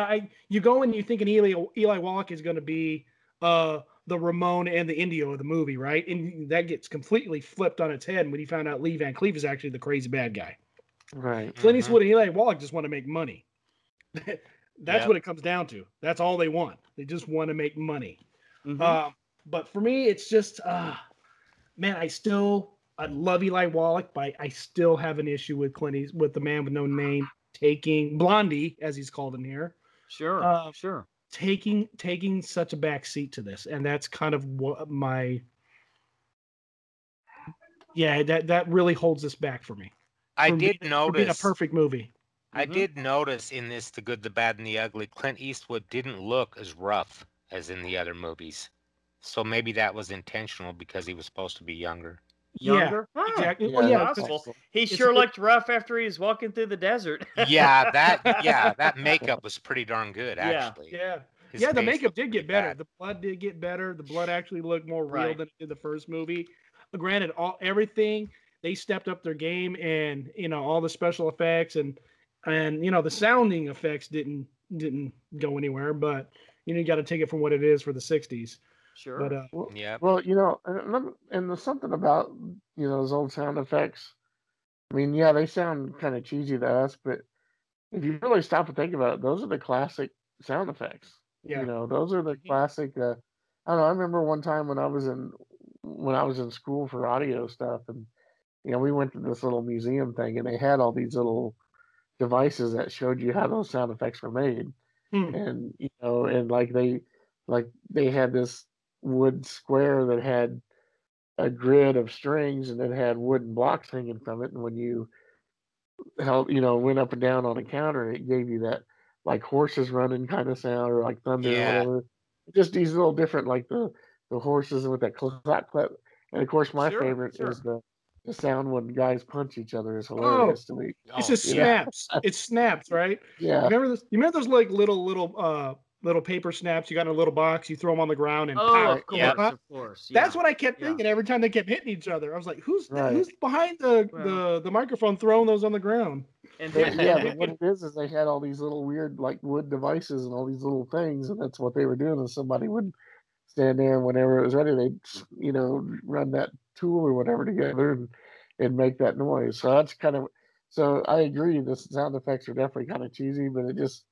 you go and you thinking Eli Wallach is going to be the Ramon and the Indio of the movie, right? And that gets completely flipped on its head when you found out Lee Van Cleef is actually the crazy bad guy. Right. Clint Eastwood and Eli Wallach just want to make money. That's what it comes down to. That's all they want. They just want to make money. But for me, it's just, man, I love Eli Wallach, but I still have an issue with with the man with no name taking Blondie, as he's called in here. Sure. Taking such a back seat to this, and that's kind of what that really holds this back for me. I did being notice a perfect movie. I did notice in this The Good, the Bad, and the Ugly, Clint Eastwood didn't look as rough as in the other movies. So maybe that was intentional because he was supposed to be younger. Younger? Yeah, exactly. Yeah, Well, yeah, that's possible. possible. He sure looked rough after he was walking through the desert. Yeah, that makeup was pretty darn good, actually. Yeah. His The face makeup looked did pretty get better. bad. The blood did get better. The blood actually looked more real Right. than it did the first movie. Granted, everything they stepped up their game, and all the special effects and the sounding effects didn't go anywhere. But you got to take it from what it is for the '60s. Sure. But Well, and there's something about those old sound effects. I mean, yeah, they sound kind of cheesy to us, but if you really stop and think about it, those are the classic sound effects. yeah, Those are the classic. I don't know. I remember one time when I was in school for audio stuff, and we went to this little museum thing, and they had all these little devices that showed you how those sound effects were made, and and they had this wood square that had a grid of strings, and it had wooden blocks hanging from it, and when you went up and down on a counter, it gave you that like horses running kind of sound, or like thunder or Yeah. whatever. Just these little different, like the horses with that clap clap. And of course, my favorite is the sound when guys punch each other is hilarious to me. It's just yeah. snaps. It snaps, right? Yeah. You remember those like little paper snaps you got in a little box, you throw them on the ground and Oh, pow, of course, yeah. of course. That's what I kept thinking every time they kept hitting each other. I was like, who's behind the microphone throwing those on the ground? And But what it is they had all these little weird like wood devices and all these little things, and that's what they were doing. And somebody would stand there, and whenever it was ready, they'd run that tool or whatever together and make that noise. So that's kind of. So I agree. The sound effects are definitely kind of cheesy, but it just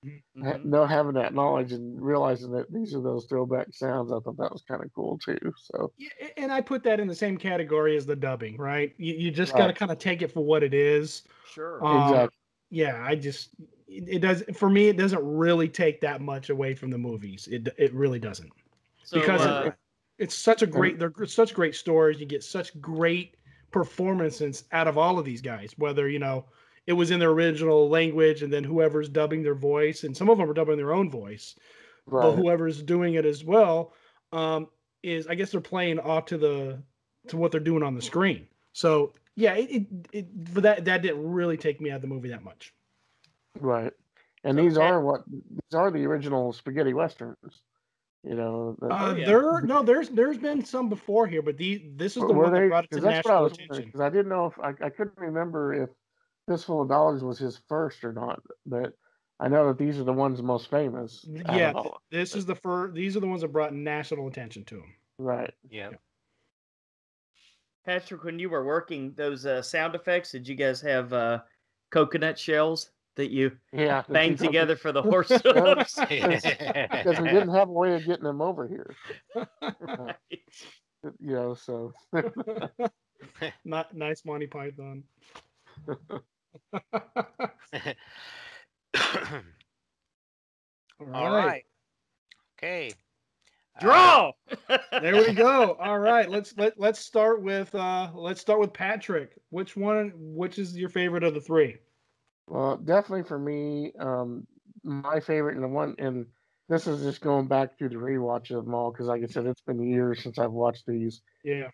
having that knowledge and realizing that these are those throwback sounds, I thought that was kind of cool too. So Yeah, and I put that in the same category as the dubbing, right? You just got to kind of take it for what it is. Sure. Exactly. Yeah, it does for me. It doesn't really take that much away from the movies. It really doesn't, because it's such a great. They're such great stories. You get such great performances out of all of these guys, whether it was in their original language and then whoever's dubbing their voice, and some of them are dubbing their own voice, but whoever's doing it as well is, I guess, they're playing off to what they're doing on the screen. So yeah, but that didn't really take me out of the movie that much. Right. And So these are the original spaghetti westerns. You know, There's been some before here, but this is the were one that they? brought it to Because that's what I national was wondering. attention. Because I didn't know if I couldn't remember if Fistful of Dollars was his first or not. But I know that these are the ones most famous out Yeah, of all. this is the first. These are the ones that brought national attention to him. Right. Yeah. Patrick, when you were working those sound effects, did you guys have coconut shells that you Yeah. banged together for the horse Well, hooves? because we didn't have a way of getting them over here. You know, so Not nice, Monty Python. All right. Okay. Draw. There we go. All right. Let's start with Patrick. Which is your favorite of the three? well, definitely for me, my favorite and the one, and this is just going back through the rewatch of them all because, like I said, it's been years since I've watched these. Yeah.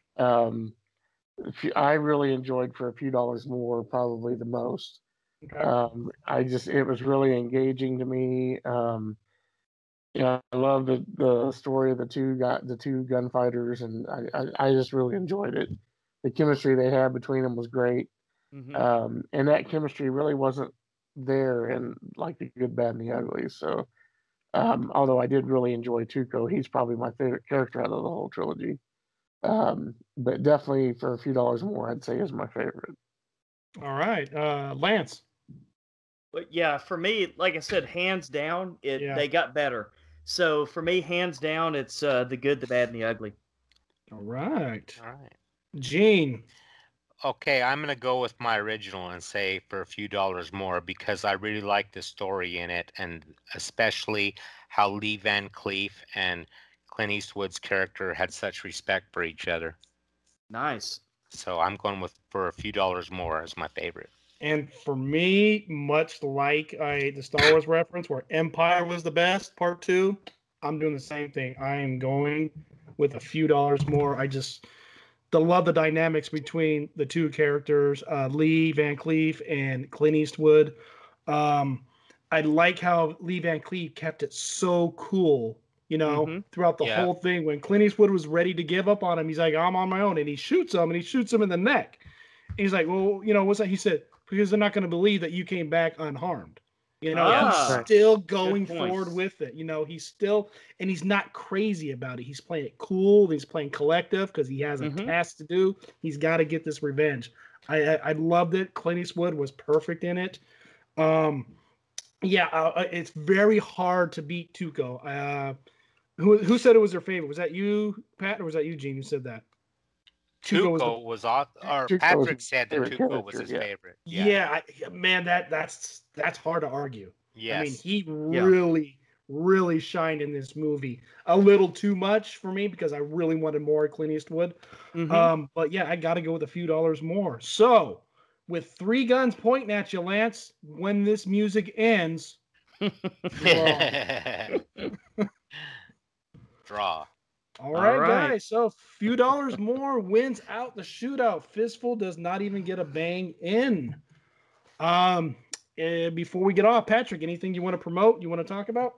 I really enjoyed For a Few Dollars More probably the most. Okay. It was really engaging to me. I love the story of the two gunfighters, and I just really enjoyed it. The chemistry they had between them was great. And that chemistry really wasn't there in like The Good, Bad, and the Ugly. So, although I did really enjoy Tuco, he's probably my favorite character out of the whole trilogy. But definitely For a Few Dollars More, I'd say is my favorite. All right. Lance. But yeah, for me, like I said, hands down, they got better. So for me, hands down, it's The Good, the Bad, and the Ugly. All right. All right. Gene. Okay, I'm going to go with my original and say For a Few Dollars More because I really like the story in it, and especially how Lee Van Cleef and Clint Eastwood's character had such respect for each other. Nice. So I'm going with For a Few Dollars More as my favorite. And for me, much like the Star Wars reference where Empire was the best, part 2, I'm doing the same thing. I am going with A Few Dollars More. I just love the dynamics between the two characters, Lee Van Cleef and Clint Eastwood. I like how Lee Van Cleef kept it so cool, throughout the whole thing. When Clint Eastwood was ready to give up on him, he's like, I'm on my own. And he shoots him in the neck. And he's like, well, what's that? He said, because they're not going to believe that you came back unharmed. He's still going forward with it. He's still, and he's not crazy about it. He's playing it cool. He's playing collective because he has a task to do. He's got to get this revenge. I loved it. Clint Eastwood was perfect in it. It's very hard to beat Tuco. Who said it was their favorite? Was that you, Pat, or was that you, Gene, who said that? Tuco was Patrick said that Tuco was his favorite. Yeah, man, that's hard to argue. Yes. I mean, he really shined in this movie. A little too much for me because I really wanted more Clint Eastwood. But yeah, I got to go with A Few Dollars More. So, with 3 guns pointing at you, Lance, when this music ends, draw. All right, guys. So, Few Dollars More wins out the shootout. Fistful does not even get a bang in. Before we get off, Patrick, anything you want to promote? You want to talk about?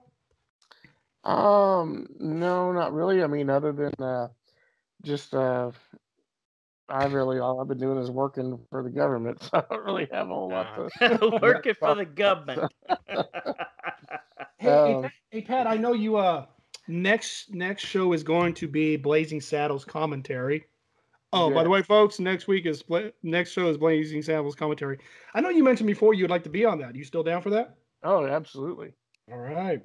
No, not really. I mean, other than just all I've been doing is working for the government, so I don't really have a whole lot to working for the government. Hey, Pat, I know you. Next show is going to be Blazing Saddles commentary. Oh, by the way, folks, next show is Blazing Saddles commentary. I know you mentioned before you'd like to be on that. You still down for that? Oh, absolutely. All right.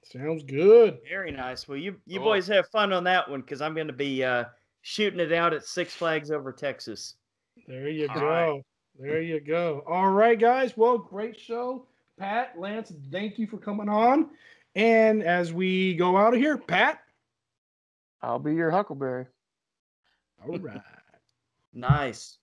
Sounds good. Very nice. Well, you boys have fun on that one because I'm going to be shooting it out at Six Flags over Texas. There you go. Right. There you go. All right, guys. Well, great show. Pat, Lance, thank you for coming on. And as we go out of here, Pat? I'll be your Huckleberry. All right. Nice.